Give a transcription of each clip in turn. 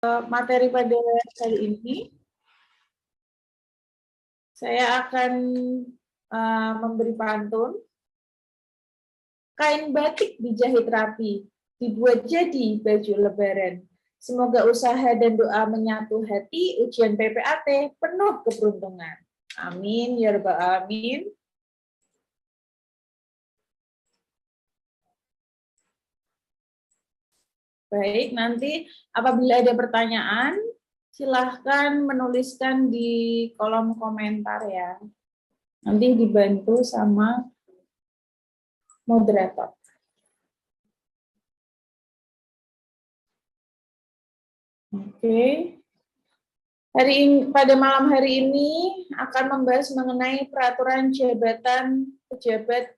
Materi pada kali ini, saya akan memberi pantun. Kain batik dijahit rapi, dibuat jadi baju lebaran. Semoga usaha dan doa menyatu hati, ujian PPAT penuh keberuntungan. Amin, ya rabbal alamin. Baik, nanti apabila ada pertanyaan, silahkan menuliskan di kolom komentar ya. Nanti dibantu sama moderator. Oke. Pada malam hari ini akan membahas mengenai peraturan jabatan pejabat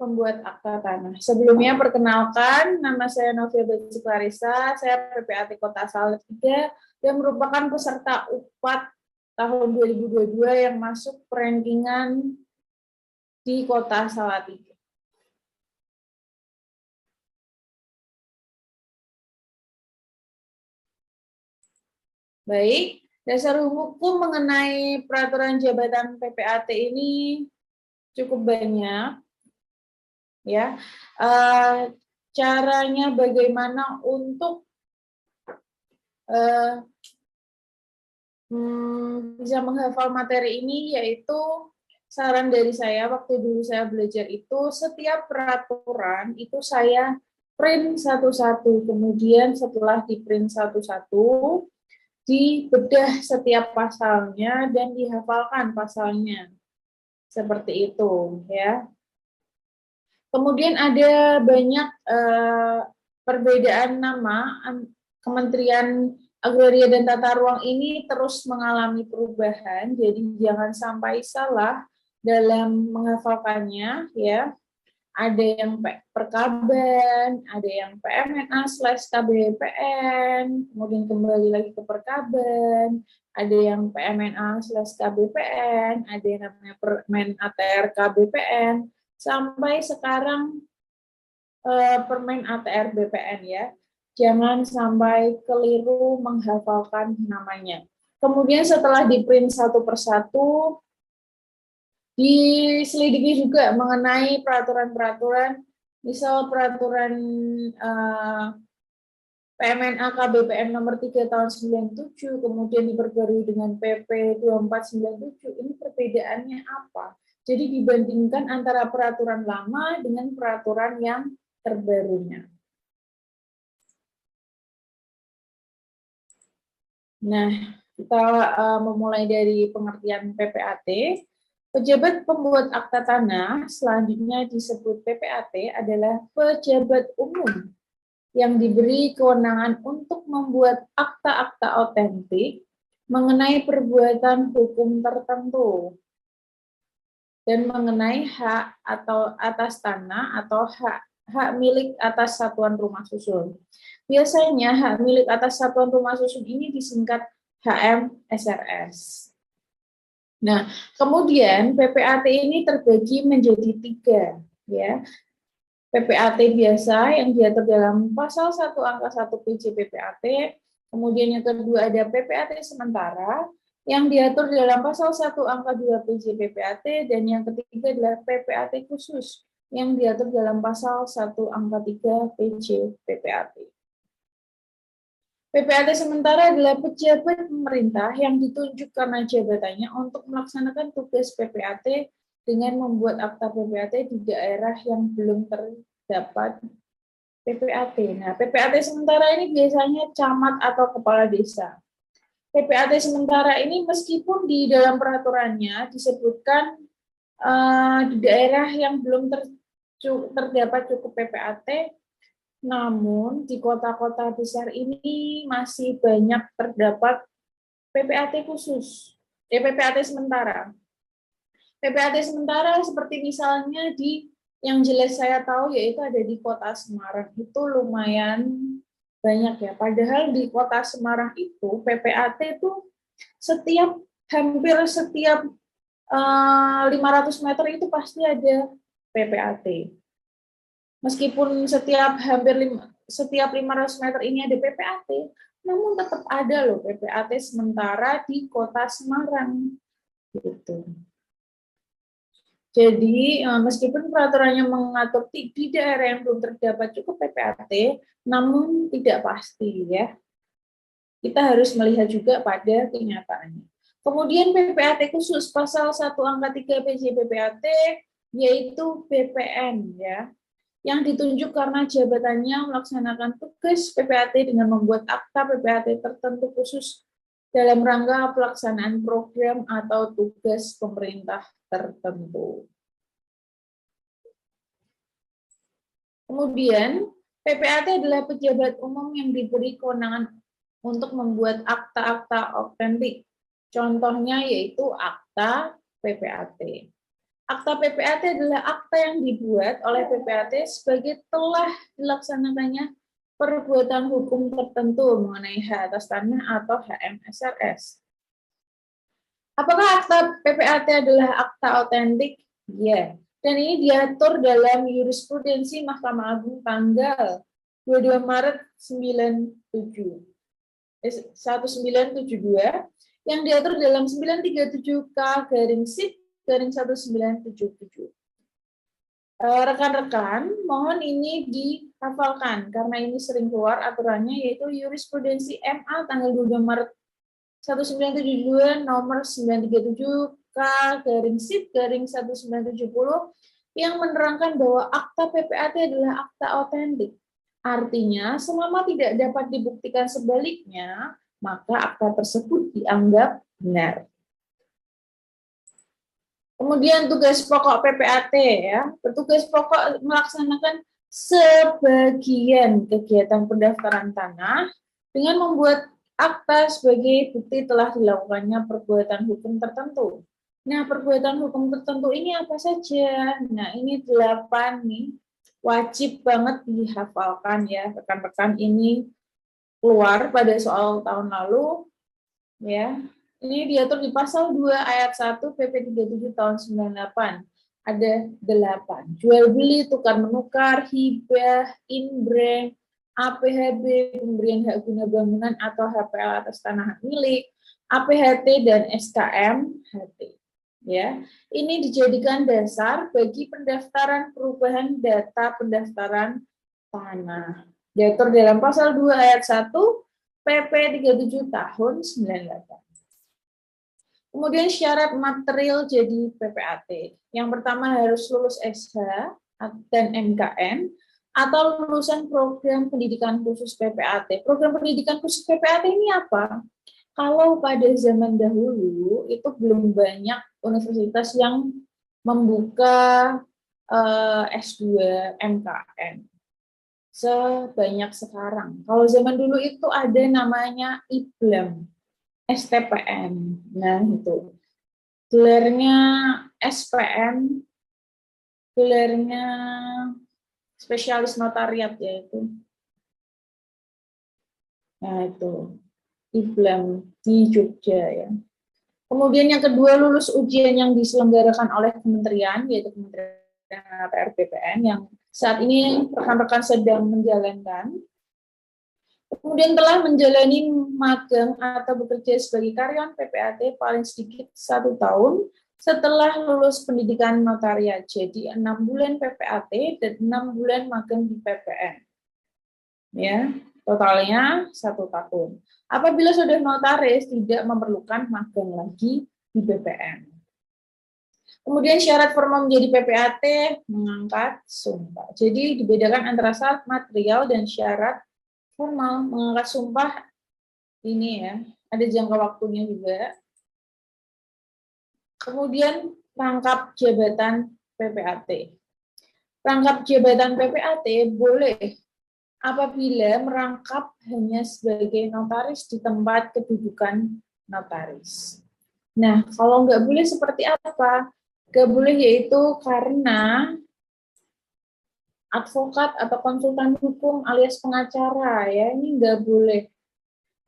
pembuat akta tanah. Sebelumnya perkenalkan, nama saya Novia Betsy Clarissa, saya PPAT Kota Salatiga yang merupakan peserta UPAT tahun 2022 yang masuk perankingan di Kota Salatiga. Baik, dasar hukum mengenai peraturan jabatan PPAT ini cukup banyak. Ya, caranya bagaimana untuk bisa menghafal materi ini, yaitu saran dari saya waktu dulu saya belajar itu setiap peraturan itu saya print satu-satu, kemudian setelah di print satu-satu dibedah setiap pasalnya dan dihafalkan pasalnya, seperti itu ya. Kemudian ada banyak perbedaan nama. Kementerian Agraria dan Tata Ruang ini terus mengalami perubahan, jadi jangan sampai salah dalam menghafalkannya ya. Ada yang Perkaban, ada yang PMNA/KBPN, kemudian kembali lagi ke Perkaban, ada yang PMNA/KBPN, ada yang namanya Permen ATR KBPN, sampai sekarang Permen ATR BPN ya. Jangan sampai keliru menghafalkan namanya. Kemudian setelah di print satu persatu, diselidiki juga mengenai peraturan-peraturan, misal peraturan PMNA KBPN nomor 3 tahun 97, kemudian diperbarui dengan PP 2497, ini perbedaannya apa? Jadi dibandingkan antara peraturan lama dengan peraturan yang terbarunya. Nah, kita memulai dari pengertian PPAT. Pejabat pembuat akta tanah, selanjutnya disebut PPAT, adalah pejabat umum yang diberi kewenangan untuk membuat akta-akta otentik mengenai perbuatan hukum tertentu dan mengenai hak atau atas tanah atau hak milik atas satuan rumah susun. Biasanya hak milik atas satuan rumah susun ini disingkat HMSRS. Nah, kemudian PPAT ini terbagi menjadi 3, ya. PPAT biasa yang diatur dalam pasal 1 angka 1 PJ PPAT, kemudian yang kedua ada PPAT sementara yang diatur dalam pasal 1 angka 2 PJ PPAT, dan yang ketiga adalah PPAT khusus yang diatur dalam pasal 1 angka 3 PJ PPAT. PPAT sementara adalah pejabat pemerintah yang ditunjuk karena jabatannya untuk melaksanakan tugas PPAT dengan membuat akta PPAT di daerah yang belum terdapat PPAT. Nah, PPAT sementara ini biasanya camat atau kepala desa. PPAT sementara ini meskipun di dalam peraturannya disebutkan di daerah yang belum terdapat cukup PPAT, namun di kota-kota besar ini masih banyak terdapat PPAT khusus, PPAT sementara. PPAT sementara seperti misalnya yang jelas saya tahu yaitu ada di Kota Semarang, itu lumayan banyak ya. Padahal di Kota Semarang itu PPAT itu hampir setiap 500 meter itu pasti ada PPAT. Meskipun setiap 500 meter ini ada PPAT, namun tetap ada loh PPAT sementara di Kota Semarang. Gitu. Jadi, meskipun peraturannya mengatur di daerah yang belum terdapat cukup PPAT, namun tidak pasti ya. Kita harus melihat juga pada kenyataannya. Kemudian PPAT khusus pasal 1 angka 3 PJ PPAT yaitu BPN ya, yang ditunjuk karena jabatannya melaksanakan tugas PPAT dengan membuat akta PPAT tertentu khusus dalam rangka pelaksanaan program atau tugas pemerintah tertentu. Kemudian, PPAT adalah pejabat umum yang diberi kewenangan untuk membuat akta-akta otentik. Contohnya yaitu akta PPAT. Akta PPAT adalah akta yang dibuat oleh PPAT sebagai telah dilaksanakannya perbuatan hukum tertentu mengenai hak atas tanah atau HMSRS. Apakah akta PPAT adalah akta otentik? Ya. Dan ini diatur dalam jurisprudensi Mahkamah Agung tanggal 22 Maret 1972 yang diatur dalam 937K/SIP/1977. Rekan-rekan, mohon ini dihafalkan karena ini sering keluar aturannya, yaitu jurisprudensi MA tanggal 22 Maret 1972 nomor 937 K/SIP/1970 yang menerangkan bahwa akta PPAT adalah akta otentik. Artinya, selama tidak dapat dibuktikan sebaliknya, maka akta tersebut dianggap benar. Kemudian tugas pokok PPAT ya, petugas pokok melaksanakan sebagian kegiatan pendaftaran tanah dengan membuat akta sebagai bukti telah dilakukannya perbuatan hukum tertentu. Nah, perbuatan hukum tertentu ini apa saja? Nah, ini 8 nih, wajib banget dihafalkan ya, rekan-rekan. Ini keluar pada soal tahun lalu, ya. Ini diatur di pasal 2 ayat 1 PP 37 tahun 98. Ada 8. Jual beli, tukar menukar, hibah, inbreng, APHB, pemberian hak guna bangunan atau HPL atas tanah hak milik, APHT dan SKM HT. Ya, ini dijadikan dasar bagi pendaftaran perubahan data pendaftaran tanah. Diatur dalam pasal 2 ayat 1 PP 37 tahun 98. Kemudian syarat material jadi PPAT. Yang pertama harus lulus SH dan MKN atau lulusan program pendidikan khusus PPAT. Program pendidikan khusus PPAT ini apa? Kalau pada zaman dahulu itu belum banyak universitas yang membuka S2 MKN sebanyak sekarang. Kalau zaman dulu itu ada namanya IBLAM, STPN. Nah, itu. Gelarnya SPN, gelarnya spesialis notariat yaitu. Nah, itu. IBLAM di Jogja ya. Kemudian yang kedua, lulus ujian yang diselenggarakan oleh kementerian, yaitu Kementerian ATR BPN, yang saat ini rekan-rekan sedang menjalankan. Kemudian telah menjalani magang atau bekerja sebagai karyawan PPAT paling sedikit 1 tahun setelah lulus pendidikan notariat. Jadi 6 bulan PPAT dan 6 bulan magang di PPN. Ya, totalnya 1 tahun. Apabila sudah notaris, tidak memerlukan magang lagi di BPN. Kemudian syarat formal menjadi PPAT mengangkat sumpah. Jadi dibedakan antara syarat material dan syarat formal. Mengangkat sumpah ini ya, ada jangka waktunya juga. Kemudian rangkap jabatan PPAT. Rangkap jabatan PPAT boleh apabila merangkap hanya sebagai notaris di tempat kedudukan notaris. Nah, kalau nggak boleh seperti apa? Nggak boleh yaitu karena advokat atau konsultan hukum alias pengacara, ya ini nggak boleh.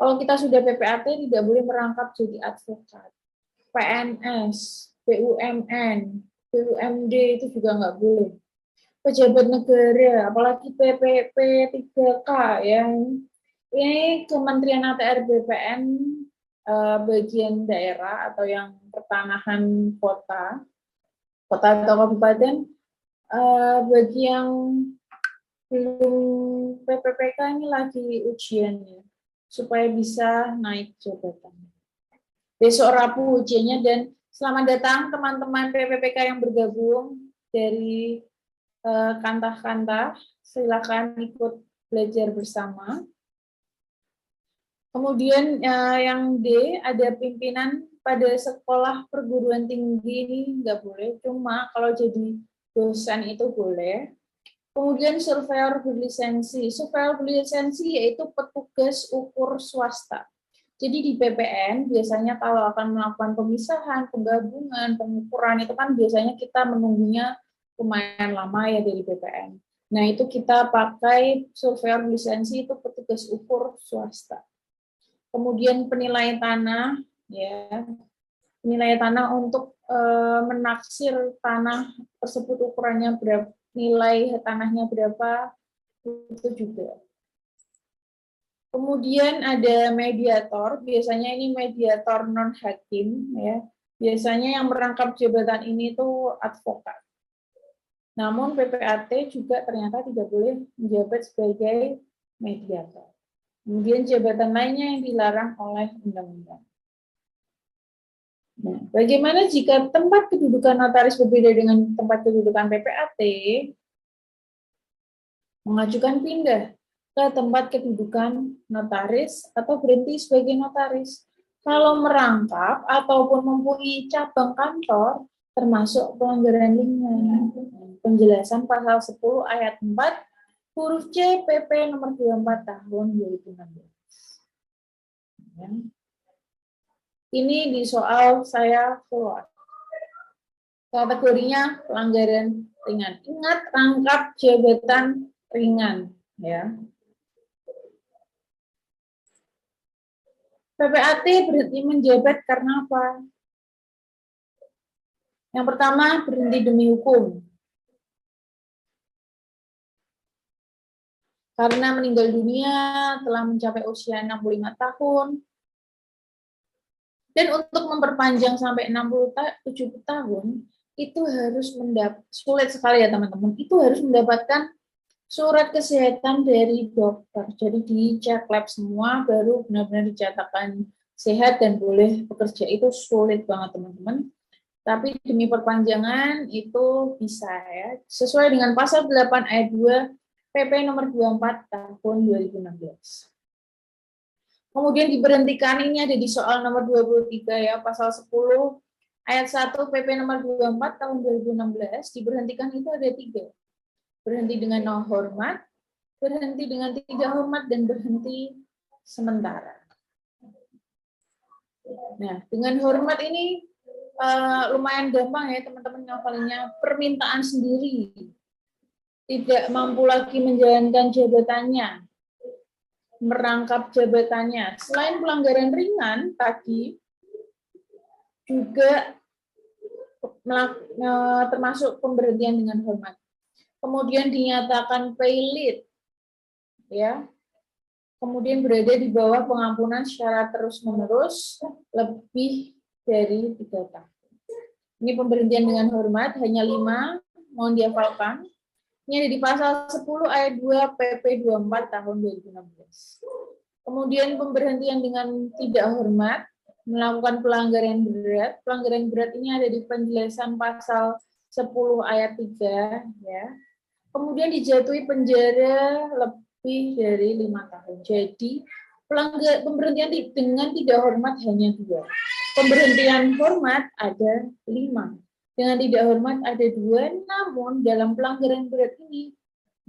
Kalau kita sudah PPAT tidak boleh merangkap jadi advokat. PNS, BUMN, BUMD itu juga nggak boleh. Pejabat negara, apalagi PPP 3K ya, Ini Kementerian ATR BPN bagian daerah atau yang pertanahan kota atau kabupaten, bagi yang belum PPPK ini lagi ujiannya supaya bisa naik jabatan. Besok Rabu ujiannya, dan selamat datang teman-teman PPPK yang bergabung dari kantah-kantah, silakan ikut belajar bersama. Kemudian yang D, ada pimpinan pada sekolah perguruan tinggi ini nggak boleh, cuma kalau jadi dosen itu boleh. Kemudian surveyor berlisensi. Surveyor berlisensi yaitu petugas ukur swasta. Jadi di PPN biasanya kalau akan melakukan pemisahan, penggabungan, pengukuran itu kan biasanya kita menunggunya lumayan lama ya dari PPN. Nah itu kita pakai surveyor lisensi, itu petugas ukur swasta. Kemudian penilaian tanah, ya penilaian tanah untuk menaksir tanah tersebut ukurannya berapa, nilai tanahnya berapa, itu juga. Kemudian ada mediator, biasanya ini mediator non hakim, ya. Biasanya yang merangkap jabatan ini tuh advokat. Namun PPAT juga ternyata tidak boleh menjabat sebagai mediator. Kemudian jabatan lainnya yang dilarang oleh undang-undang. Nah, bagaimana jika tempat kedudukan notaris berbeda dengan tempat kedudukan PPAT? Mengajukan pindah ke tempat kedudukan notaris atau berhenti sebagai notaris. Kalau merangkap ataupun mempunyai cabang kantor, termasuk pelanggaran ringan. Penjelasan pasal 10 ayat 4 huruf C PP nomor 24 tahun 2016. Ya. Ini di soal saya keluar. Kategorinya pelanggaran ringan. Ingat, rangkap jabatan ringan, ya. PPAT berhenti menjabat karena apa? Yang pertama, berhenti demi hukum. Karena meninggal dunia telah mencapai usia 65 tahun. Dan untuk memperpanjang sampai 70 tahun, itu harus sulit sekali ya teman-teman, itu harus mendapatkan surat kesehatan dari dokter. Jadi dicek lab semua, baru benar-benar dicatatkan sehat dan boleh bekerja. Itu sulit banget teman-teman. Tapi demi perpanjangan itu bisa ya. Sesuai dengan pasal 8 ayat 2 PP nomor 24 tahun 2016. Kemudian diberhentikan, ini ada di soal nomor 23 ya, pasal 10 ayat 1 PP nomor 24 tahun 2016. Diberhentikan itu ada 3. Berhenti dengan no hormat, berhenti dengan tidak hormat, dan berhenti sementara. Nah, dengan hormat ini lumayan gampang ya teman-teman ngafalinnya. Permintaan sendiri, tidak mampu lagi menjalankan jabatannya, merangkap jabatannya. Selain pelanggaran ringan tadi, juga termasuk pemberhentian dengan hormat. Kemudian dinyatakan paylead, ya. Kemudian berada di bawah pengampunan secara terus-menerus lebih dari 3 tahun. Ini pemberhentian dengan hormat, hanya 5, mohon dihafalkan. Ini ada di pasal 10 ayat 2 PP 24 tahun 2016. Kemudian pemberhentian dengan tidak hormat, melakukan pelanggaran berat. Pelanggaran berat ini ada di penjelasan pasal 10 ayat 3, ya. Kemudian dijatuhi penjara lebih dari 5 tahun. Jadi pemberhentian dengan tidak hormat hanya 2. Pemberhentian hormat ada 5. Dengan tidak hormat ada 2, namun dalam pelanggaran berat ini,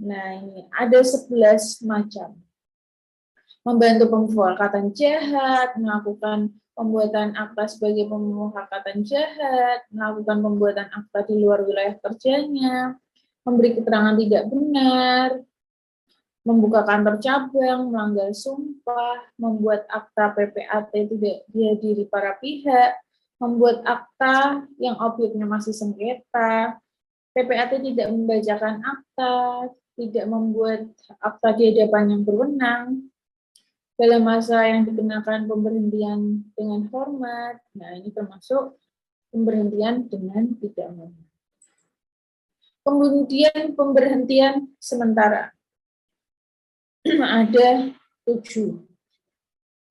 nah ini ada 11 macam. Membantu pemufakatan jahat, melakukan pembuatan akta sebagai pemufakatan jahat, melakukan pembuatan akta di luar wilayah kerjanya, memberi keterangan tidak benar, membuka kantor cabang, melanggar sumpah, membuat akta PPAT tidak dihadiri para pihak, membuat akta yang objeknya masih sengketa, PPAT tidak membacakan akta, tidak membuat akta di hadapan yang berwenang, dalam masa yang dikenakan pemberhentian dengan hormat. Nah, ini termasuk pemberhentian dengan tidak hormat. Kemudian pemberhentian sementara. Ada 7.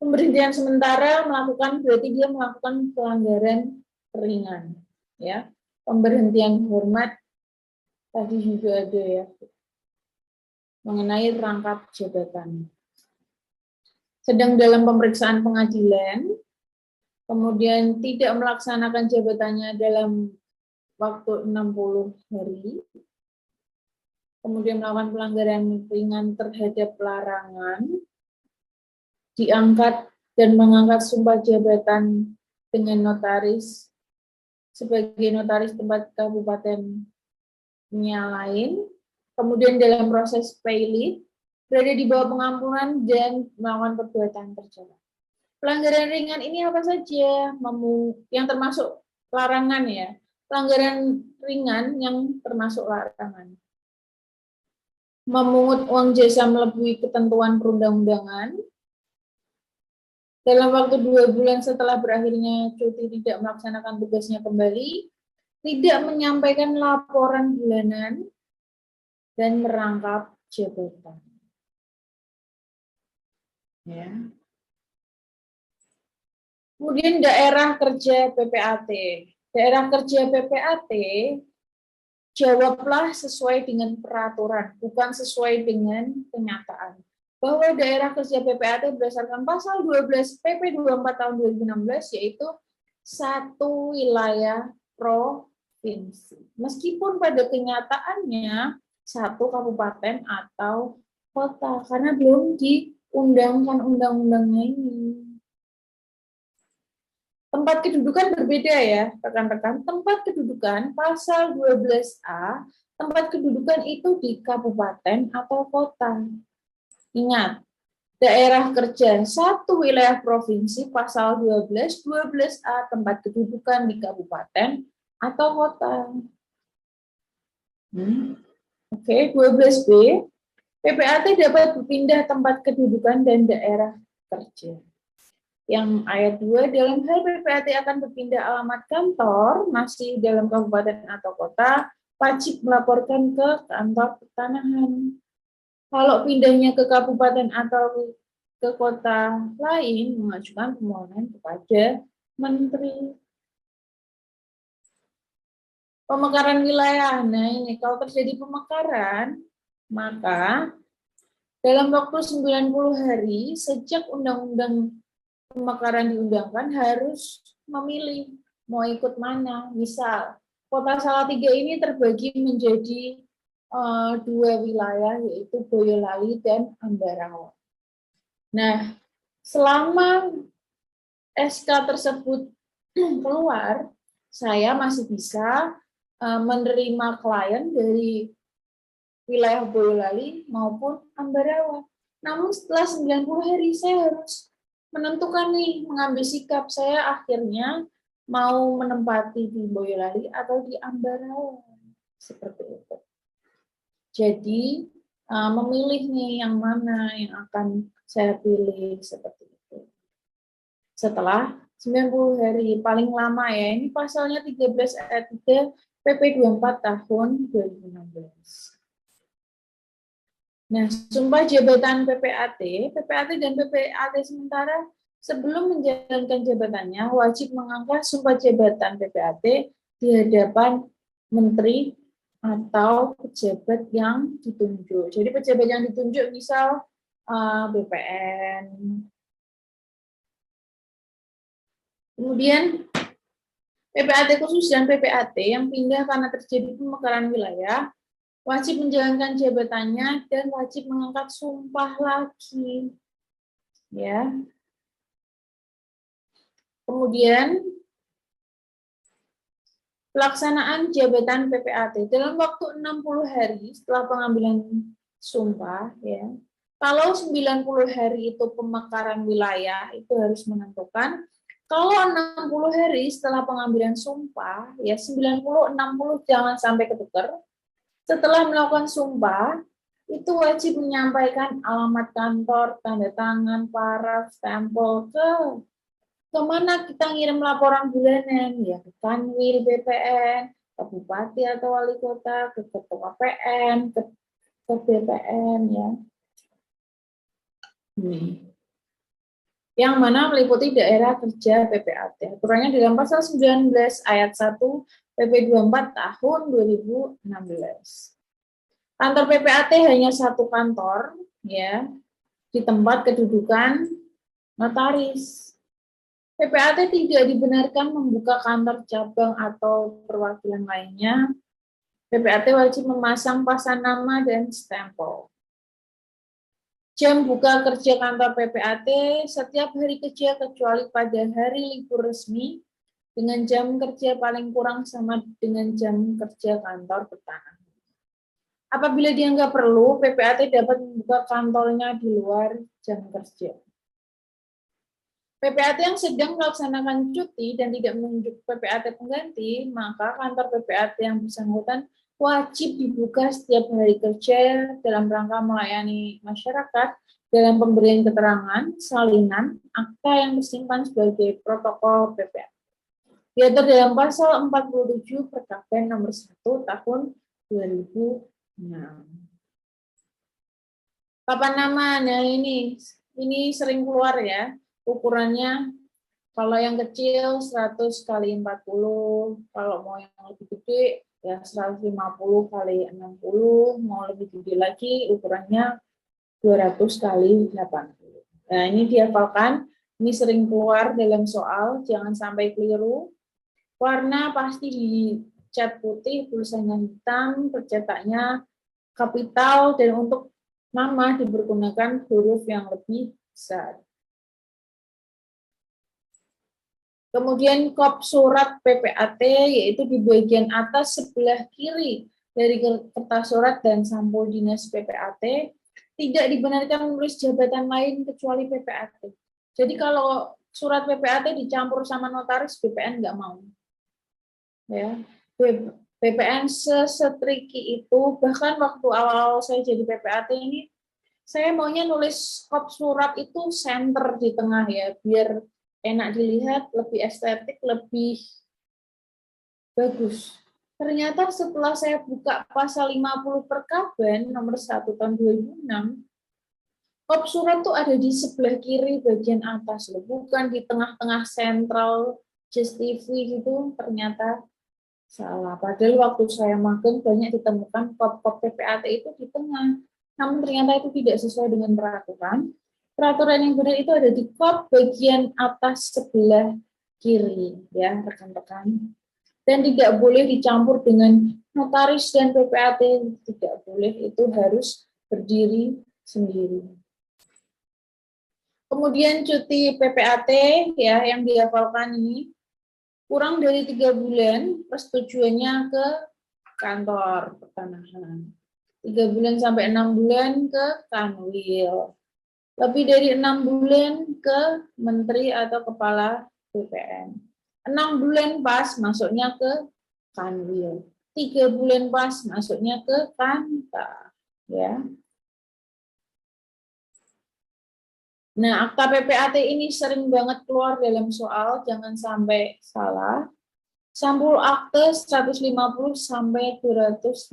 Pemberhentian sementara berarti dia melakukan pelanggaran ringan, ya. Pemberhentian hormat tadi juga ada ya, mengenai rangkap jabatan. Sedang dalam pemeriksaan pengadilan, kemudian tidak melaksanakan jabatannya dalam waktu 60 hari, kemudian melakukan pelanggaran ringan terhadap larangan, diangkat dan mengangkat sumpah jabatan dengan notaris sebagai notaris tempat kabupatennya lain, kemudian dalam proses pay berada di bawah pengampunan dan melakukan perbuatan tercela. Pelanggaran ringan ini apa saja? Yang termasuk larangan ya. Pelanggaran ringan yang termasuk larangan. Memungut uang jasa melebihi ketentuan perundang-undangan. Dalam waktu 2 bulan setelah berakhirnya cuti tidak melaksanakan tugasnya kembali, tidak menyampaikan laporan bulanan, dan merangkap jabatan. Ya. Kemudian daerah kerja PPAT. Daerah kerja PPAT, jawablah sesuai dengan peraturan, bukan sesuai dengan kenyataan. Bahwa daerah kerja PPAT berdasarkan pasal 12 PP 24 tahun 2016, yaitu satu wilayah provinsi. Meskipun pada kenyataannya satu kabupaten atau kota, karena belum diundangkan undang-undangnya ini. Tempat kedudukan berbeda ya, rekan-rekan. Tempat kedudukan pasal 12A, tempat kedudukan itu di kabupaten atau kota. Ingat, daerah kerja satu wilayah provinsi pasal 12, 12A tempat kedudukan di kabupaten atau kota. Oke, 12B, PPAT dapat berpindah tempat kedudukan dan daerah kerja. Yang ayat 2, dalam hal PPAT akan berpindah alamat kantor, masih dalam kabupaten atau kota, wajib melaporkan ke kantor pertanahan. Kalau pindahnya ke kabupaten atau ke kota lain, mengajukan permohonan kepada menteri. Pemekaran wilayah. Nah ini, kalau terjadi pemekaran, maka dalam waktu 90 hari sejak undang-undang pemekaran diundangkan harus memilih mau ikut mana. Misal, Kota Salatiga ini terbagi menjadi 2 wilayah, yaitu Boyolali dan Ambarawa. Nah, selama SK tersebut keluar, saya masih bisa menerima klien dari wilayah Boyolali maupun Ambarawa. Namun setelah 90 hari saya harus menentukan nih, mengambil sikap, saya akhirnya mau menempati di Boyolali atau di Ambarawa. Seperti itu. Jadi memilih nih yang mana yang akan saya pilih seperti itu. Setelah 90 hari, paling lama ya, ini pasalnya 13 ayat 3 PP 24 tahun 2016. Nah, sumpah jabatan PPAT dan PPAT sementara sebelum menjalankan jabatannya wajib mengangkat sumpah jabatan PPAT di hadapan menteri atau pejabat yang ditunjuk. Jadi pejabat yang ditunjuk misal BPN. Kemudian PPAT khusus dan PPAT yang pindah karena terjadi pemekaran wilayah wajib menjalankan jabatannya dan wajib mengangkat sumpah lagi. Ya. Kemudian pelaksanaan jabatan PPAT dalam waktu 60 hari setelah pengambilan sumpah, ya. Kalau 90 hari itu pemekaran wilayah, itu harus menentukan. Kalau 60 hari setelah pengambilan sumpah, ya 90, 60 jangan sampai ketukar. Setelah melakukan sumpah, itu wajib menyampaikan alamat kantor, tanda tangan, paraf, stempel ke kemana kita ngirim laporan bulanan, ya ke Kanwil BPN, ke Bupati atau Wali Kota, ke Ketua PN, ke BPN, ya. Yang mana meliputi daerah kerja PPAT. Aturannya dalam pasal 19 ayat 1 PP 24 tahun 2016. Kantor PPAT hanya satu kantor, ya, di tempat kedudukan notaris. PPAT tidak dibenarkan membuka kantor cabang atau perwakilan lainnya. PPAT wajib memasang pasan nama dan stempel. Jam buka kerja kantor PPAT setiap hari kerja kecuali pada hari libur resmi dengan jam kerja paling kurang sama dengan jam kerja kantor pertanahan. Apabila dianggap perlu, PPAT dapat membuka kantornya di luar jam kerja. PPAT yang sedang melaksanakan cuti dan tidak menunjuk PPAT pengganti, maka kantor PPAT yang bersangkutan wajib dibuka setiap hari kerja dalam rangka melayani masyarakat dalam pemberian keterangan, salinan, akta yang disimpan sebagai protokol PPAT. Diatur dalam pasal 47 Perkapten nomor 1 tahun 2006. Papan nama, nah ini sering keluar ya, ukurannya kalau yang kecil 100 kali 40, kalau mau yang lebih gede ya 150 kali 60, mau lebih gede lagi ukurannya 200 kali 80. Nah, ini dihafalkan, ini sering keluar dalam soal, jangan sampai keliru. Warna pasti dicat putih, tulisannya hitam, percetaknya kapital, dan untuk nama dipergunakan huruf yang lebih besar. Kemudian kop surat PPAT, yaitu di bagian atas sebelah kiri dari kertas surat dan sampul dinas PPAT, tidak dibenarkan menulis jabatan lain kecuali PPAT. Jadi kalau surat PPAT dicampur sama notaris, BPN nggak mau. Ya, BPN sesetriki itu, bahkan waktu awal saya jadi PPAT ini, saya maunya nulis kop surat itu center di tengah ya, biar enak dilihat, lebih estetik, lebih bagus. Ternyata setelah saya buka pasal 50 Perkaban nomor 1 tahun 2006, kop surat tuh ada di sebelah kiri bagian atas, loh, bukan di tengah-tengah sentral Just TV gitu. Ternyata salah. Padahal waktu saya magang banyak ditemukan kop-kop PPAT itu di tengah. Namun ternyata itu tidak sesuai dengan peraturan. Peraturan yang benar itu ada di kop bagian atas sebelah kiri, ya rekan-rekan. Dan tidak boleh dicampur dengan notaris dan PPAT, tidak boleh, itu harus berdiri sendiri. Kemudian cuti PPAT ya yang dihafalkan ini kurang dari 3 bulan persetujuannya ke kantor pertanahan. 3 bulan sampai 6 bulan ke Kanwil. Lebih dari 6 bulan ke menteri atau kepala BPN. 6 bulan pas masuknya ke Kanwil. 3 bulan pas masuknya ke Kanta. Ya. Nah, akta PPAT ini sering banget keluar dalam soal, jangan sampai salah. Sampul akte 150 sampai 250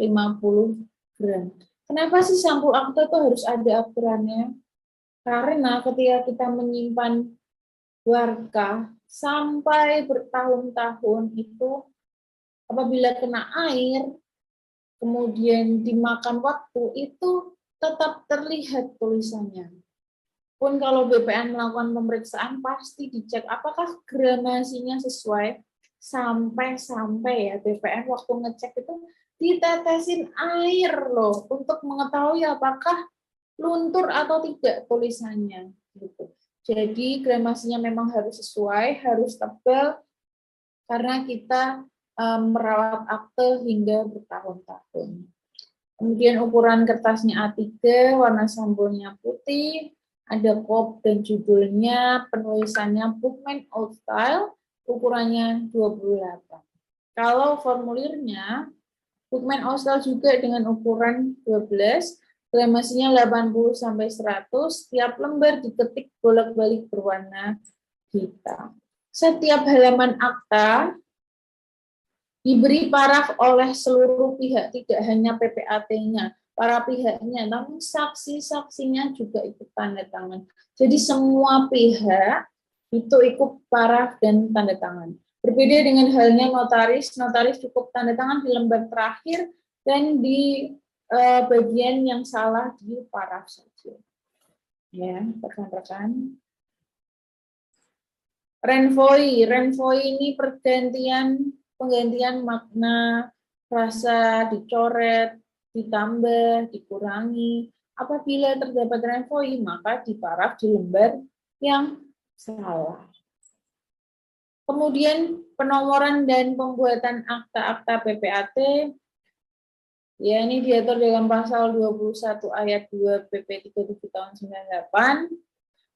gram. Kenapa sih sampul akte itu harus ada aturannya? Karena ketika kita menyimpan warka sampai bertahun-tahun itu, apabila kena air, kemudian dimakan waktu, itu tetap terlihat tulisannya. Pun kalau BPN melakukan pemeriksaan, pasti dicek apakah gramasinya sesuai, sampai ya BPN waktu ngecek itu ditetesin air loh untuk mengetahui apakah luntur atau tidak tulisannya gitu. Jadi gramasinya memang harus sesuai, harus tebal karena kita merawat akte hingga bertahun-tahun. Kemudian ukuran kertasnya A3, warna sampulnya putih, ada kop dan judulnya, penulisannya Bookman Old Style, ukurannya 28. Kalau formulirnya, Bookman Old Style juga dengan ukuran 12, Gramasinya 80 sampai 100, setiap lembar diketik bolak-balik berwarna hitam. Setiap halaman akta diberi paraf oleh seluruh pihak, tidak hanya PPAT-nya, para pihaknya, namun saksi-saksinya juga ikut tanda tangan. Jadi semua pihak itu ikut paraf dan tanda tangan. Berbeda dengan halnya notaris, notaris cukup tanda tangan di lembar terakhir dan di bagian yang salah di paraf saja. Ya, rekan-rekan. Renvoi ini penggantian makna, frasa dicoret, ditambah, dikurangi. Apabila terdapat renvoi, maka diparaf di lembar yang salah. Kemudian penomoran dan pembuatan akta-akta PPAT, ya ini diatur dalam pasal 21 ayat 2 PP 37 tahun 98.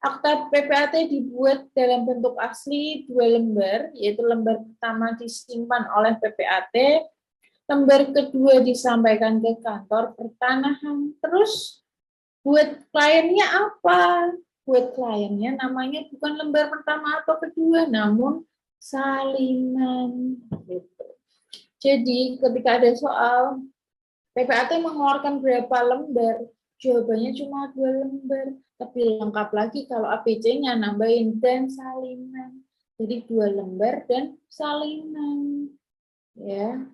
Akta PPAT dibuat dalam bentuk asli 2 lembar, yaitu lembar pertama disimpan oleh PPAT, lembar kedua disampaikan ke kantor pertanahan. Terus buat kliennya apa? Buat kliennya namanya bukan lembar pertama atau kedua, namun salinan. Gitu. Jadi ketika ada soal, PPAT mengeluarkan berapa lembar? Jawabannya cuma 2 lembar, tapi lengkap lagi kalau APC-nya nambahin dan salinan. Jadi 2 lembar dan salinan. Ya.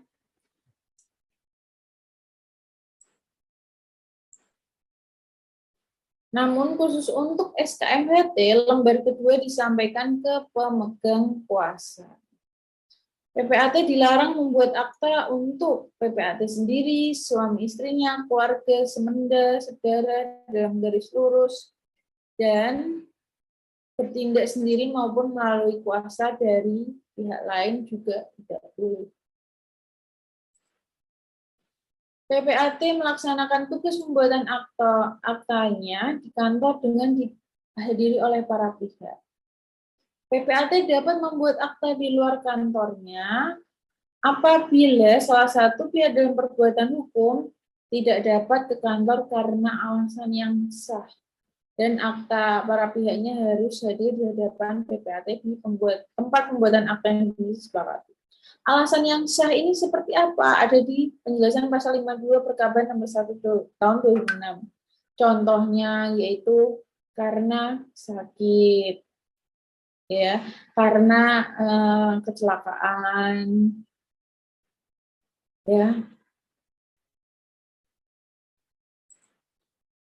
Namun khusus untuk SKMHT, lembar kedua disampaikan ke pemegang kuasa. PPAT dilarang membuat akta untuk PPAT sendiri, suami istrinya, keluarga, semenda, saudara, dalam garis lurus, dan bertindak sendiri maupun melalui kuasa dari pihak lain juga tidak boleh. PPAT melaksanakan tugas pembuatan aktanya di kantor dengan dihadiri oleh para pihak. PPAT dapat membuat akta di luar kantornya apabila salah satu pihak dalam perbuatan hukum tidak dapat ke kantor karena alasan yang sah dan akta para pihaknya harus hadir di hadapan PPAT di tempat pembuatan akta yang disepakati. Alasan yang sah ini seperti apa? Ada di penjelasan pasal 52 Perkab nomor 1 tahun 2006. Contohnya yaitu karena sakit, ya, karena kecelakaan, ya.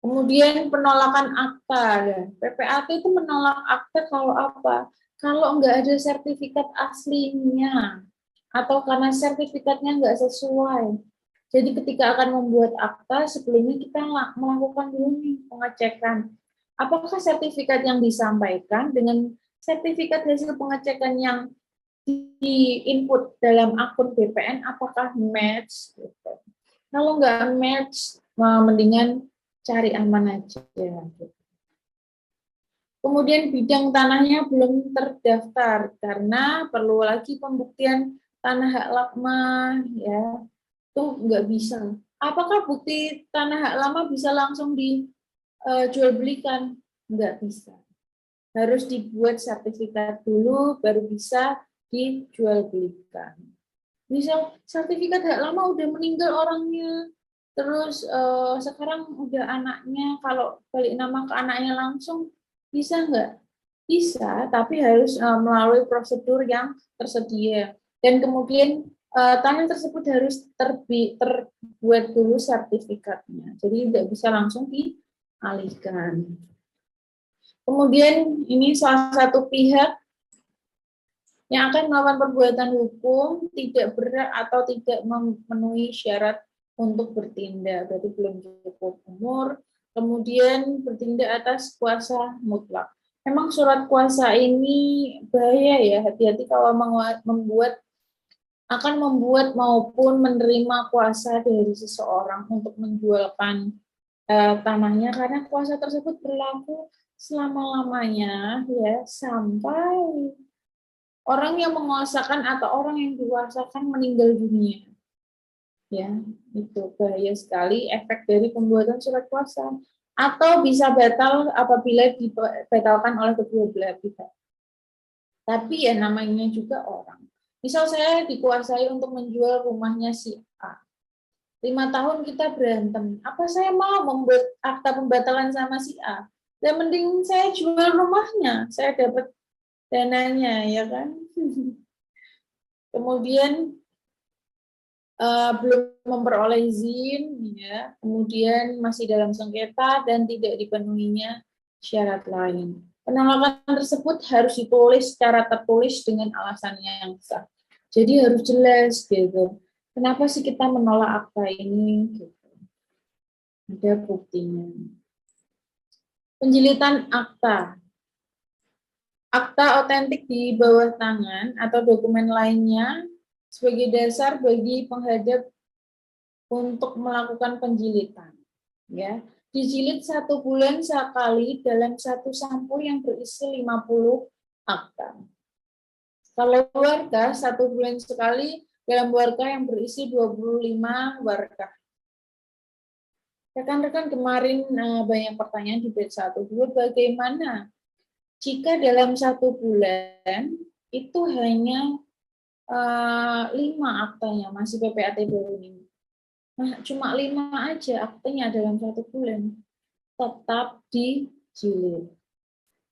Kemudian penolakan akta, ya. PPAT itu menolak akta kalau apa? Kalau nggak ada sertifikat aslinya, atau karena sertifikatnya nggak sesuai. Jadi ketika akan membuat akta, sebelumnya kita melakukan dulu nih pengecekan. Apakah sertifikat yang disampaikan dengan sertifikat hasil pengecekan yang di-input dalam akun BPN, apakah match? Gitu. Kalau nggak match, mendingan cari aman aja. Kemudian bidang tanahnya belum terdaftar karena perlu lagi pembuktian tanah hak lama, ya, itu nggak bisa. Apakah bukti tanah hak lama bisa langsung dijual belikan? Nggak bisa. Harus dibuat sertifikat dulu, baru bisa dijual belikan. Misal sertifikat hak lama udah meninggal orangnya, terus sekarang udah anaknya, kalau balik nama ke anaknya langsung, bisa nggak? Bisa, tapi harus melalui prosedur yang tersedia. Dan kemudian tanah tersebut harus terbuat dulu sertifikatnya. Jadi tidak bisa langsung dialihkan. Kemudian ini salah satu pihak yang akan melakukan perbuatan hukum tidak berat atau tidak memenuhi syarat untuk bertindak, berarti belum cukup umur, kemudian bertindak atas kuasa mutlak. Memang surat kuasa ini bahaya ya, hati-hati kalau akan membuat maupun menerima kuasa dari seseorang untuk menjualkan tanahnya, karena kuasa tersebut berlaku selama-lamanya ya sampai orang yang menguasakan atau orang yang dikuasakan meninggal dunia. Ya. Itu bahaya sekali efek dari pembuatan surat kuasa. Atau bisa batal apabila dibatalkan oleh kedua belah pihak. Tapi ya namanya juga orang. Misal saya dikuasai untuk menjual rumahnya si A. 5 tahun kita berantem. Apa saya mau membuat akta pembatalan sama si A? Dan mending saya jual rumahnya. Saya dapat dananya, ya kan? Kemudian belum memperoleh izin, ya. Kemudian masih dalam sengketa dan tidak dipenuhinya syarat lain. Penolakan tersebut harus ditulis secara tertulis dengan alasannya yang sah. Jadi harus jelas gitu. Kenapa sih kita menolak akta ini? Gitu. Ada buktinya. Penjilitan akta. Akta otentik di bawah tangan atau dokumen lainnya sebagai dasar bagi penghadap untuk melakukan penjilitan. Ya, dijilid 1 bulan sekali dalam satu sampul yang berisi 50 akta. Kalau warga 1 bulan sekali dalam warga yang berisi 25 warga. Rekan-rekan kemarin banyak pertanyaan di batch 1-2, bagaimana jika dalam 1 bulan itu hanya 5 aktanya, masih PPAT baru ini. Nah, cuma 5 aja aktenya dalam 1 bulan, tetap dijilid.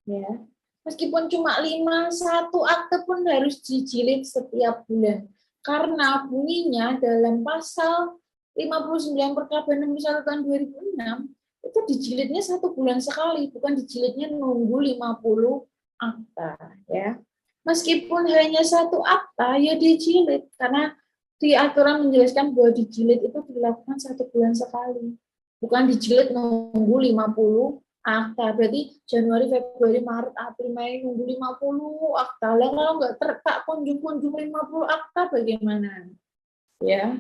Ya. Meskipun cuma 5, 1 akte pun harus dijilid setiap bulan. Karena bunyinya dalam pasal 59 Perkab Nomor 1 Tahun 2006 itu dijilidnya 1 bulan sekali, bukan dijilidnya nunggu 50 akta. Ya. Meskipun hanya 1 akta, ya dijilid. Karena di aturan menjelaskan bahwa dijilid itu dilakukan 1 bulan sekali. Bukan dijilid nunggu 50 akta. Berarti Januari, Februari, Maret, April, Mei nunggu 50 akta. Lah kalau nggak tak kunjung-kunjung 50 akta bagaimana? Ya.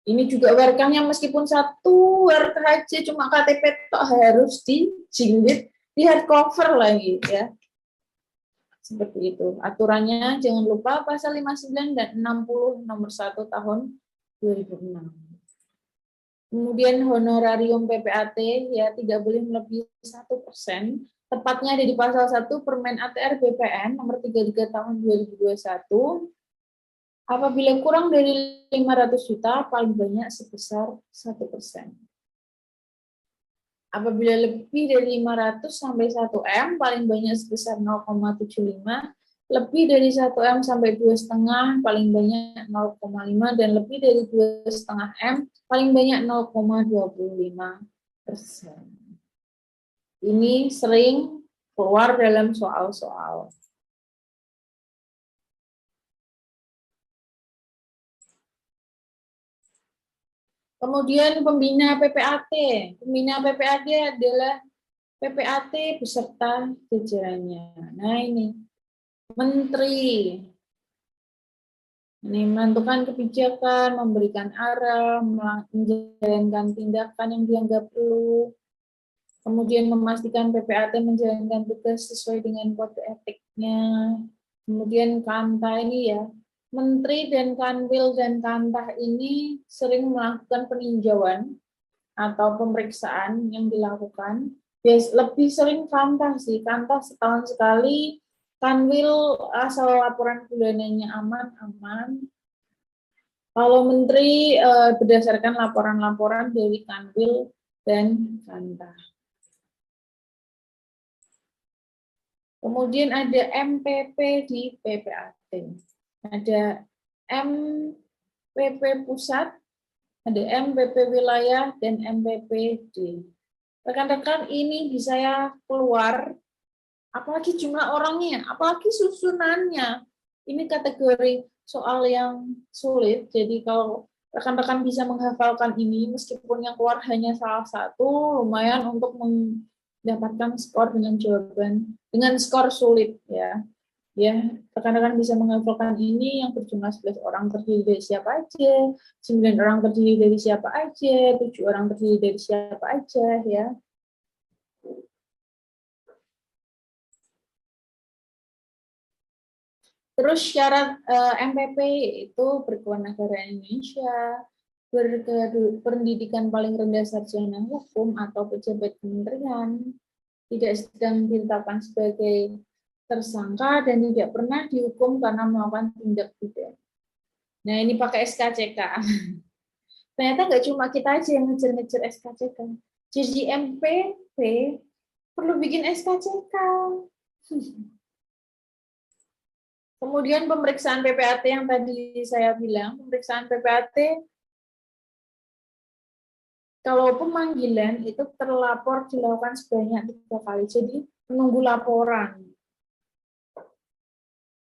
Ini juga warkanya meskipun 1 warka aja cuma KTP tok harus dijilid, di hardcover lagi ya. Seperti itu. Aturannya jangan lupa pasal 59 dan 60 nomor 1 tahun 2006. Kemudian honorarium PPAT ya tidak boleh melebihi 1%. Tepatnya ada di pasal 1 Permen ATR BPN nomor 33 tahun 2021. Apabila kurang dari 500 juta paling banyak sebesar 1%. Apabila lebih dari 500 sampai 1 M paling banyak sebesar 0,75, lebih dari 1 M sampai 2,5 paling banyak 0,5 dan lebih dari 2,5 M paling banyak 0,25%. Ini sering keluar dalam soal-soal. Kemudian pembina PPAT. Pembina PPAT adalah PPAT beserta jajarannya. Nah ini, menteri. Ini menentukan kebijakan, memberikan arah, menjalankan tindakan yang dianggap perlu. Kemudian memastikan PPAT menjalankan tugas sesuai dengan kode etiknya. Kemudian Kanta ini ya, Menteri dan Kanwil dan Kantah ini sering melakukan peninjauan atau pemeriksaan yang dilakukan. Lebih sering Kantah sih, Kantah setahun sekali, Kanwil asal laporan bulanannya aman-aman. Kalau Menteri berdasarkan laporan-laporan dari Kanwil dan Kantah. Kemudian ada MPP di PPAT. Ada MPP pusat, ada MPP wilayah, dan MPPD. Rekan-rekan ini bisa ya keluar, apalagi jumlah orangnya, apalagi susunannya. Ini kategori soal yang sulit, jadi kalau rekan-rekan bisa menghafalkan ini, meskipun yang keluar hanya salah satu, lumayan untuk mendapatkan skor dengan jawaban, dengan skor sulit ya. Ya, rekan-rekan bisa menghafalkan ini yang berjumlah 11 orang terdiri dari siapa aja, 9 orang terdiri dari siapa aja, 7 orang terdiri dari siapa aja ya. Terus syarat MPP itu berkewarganegaraan Indonesia, berpendidikan paling rendah sarjana hukum atau pejabat kementerian, tidak sedang ditetapkan sebagai tersangka dan tidak pernah dihukum karena melakukan tindak pidana. Nah, ini pakai SKCK. Ternyata nggak cuma kita aja yang ngejar-ngejar SKCK. Jadi MPP perlu bikin SKCK. Kemudian pemeriksaan PPAT yang tadi saya bilang, pemeriksaan PPAT kalau pemanggilan itu terlapor dilakukan sebanyak 3 kali. Jadi menunggu laporan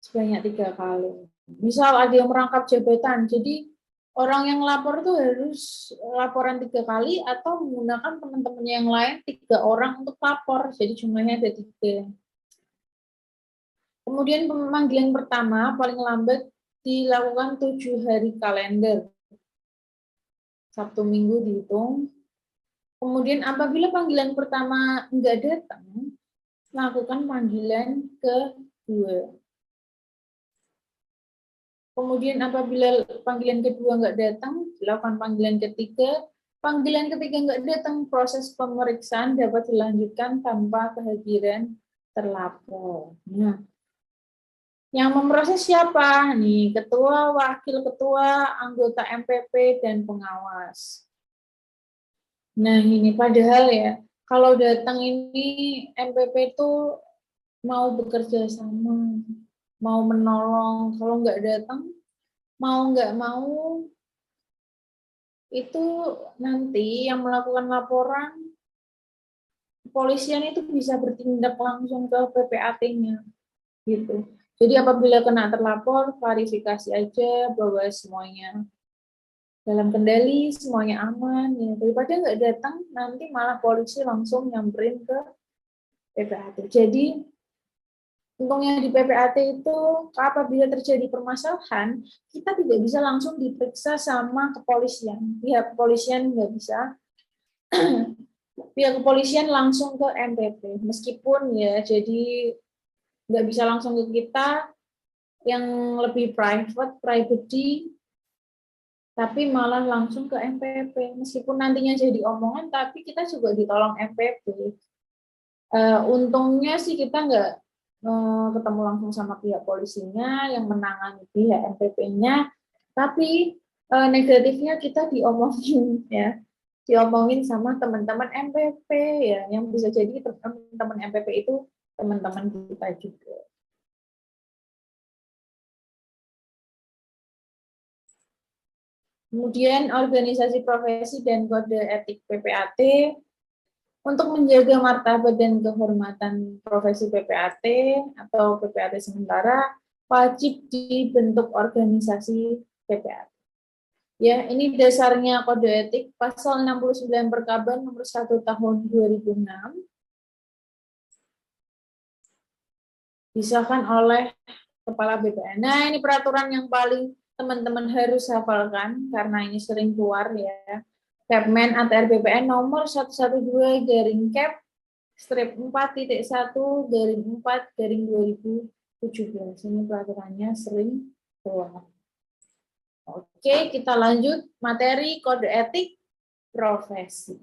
sebanyak 3 kali. Misal ada yang merangkap jabatan, jadi orang yang lapor itu harus laporan 3 kali atau menggunakan teman-teman yang lain 3 orang untuk lapor. Jadi jumlahnya ada 3. Kemudian pemanggilan pertama paling lambat dilakukan 7 hari kalender. Sabtu Minggu dihitung. Kemudian apabila panggilan pertama enggak datang, lakukan panggilan kedua. Kemudian apabila panggilan kedua enggak datang, dilakukan panggilan ketiga. Panggilan ketiga enggak datang, proses pemeriksaan dapat dilanjutkan tanpa kehadiran terlapor. Nah, yang memproses siapa? Nih, ketua, wakil ketua, anggota MPP, dan pengawas. Nah, ini padahal ya, kalau datang ini MPP itu mau bekerja sama, mau menolong. Kalau nggak datang, mau nggak mau, itu nanti yang melakukan laporan, kepolisian itu bisa bertindak langsung ke PPAT-nya. Gitu. Jadi apabila kena terlapor, klarifikasi aja bahwa semuanya dalam kendali, semuanya aman. Ya. Daripada nggak datang, nanti malah polisi langsung nyamperin ke PPAT. Jadi untungnya di PPAT itu apabila terjadi permasalahan, kita tidak bisa langsung diperiksa sama kepolisian. Pihak kepolisian nggak bisa. Pihak kepolisian langsung ke MPP. Meskipun ya jadi nggak bisa langsung ke kita, yang lebih private, tapi malah langsung ke MPP. Meskipun nantinya jadi omongan, tapi kita juga ditolong MPP. Untungnya sih kita nggak ketemu langsung sama pihak polisinya yang menangani pihak MPP-nya, tapi negatifnya kita diomongin ya, diomongin sama teman-teman MPP ya, yang bisa jadi teman-teman MPP itu teman-teman kita juga. Kemudian organisasi profesi dan kode etik PPAT. Untuk menjaga martabat dan kehormatan profesi PPAT atau PPAT sementara, wajib dibentuk organisasi PPAT. Ya, ini dasarnya kode etik pasal 69 Perkaban nomor 1 tahun 2006. Disahkan oleh Kepala BPN. Nah, ini peraturan yang paling teman-teman harus hafalkan karena ini sering keluar ya. Kepmen ATR BPN nomor 112/Cap strip 4.1/4/2017. Ini peraturannya sering keluar. Oke, kita lanjut materi kode etik profesi.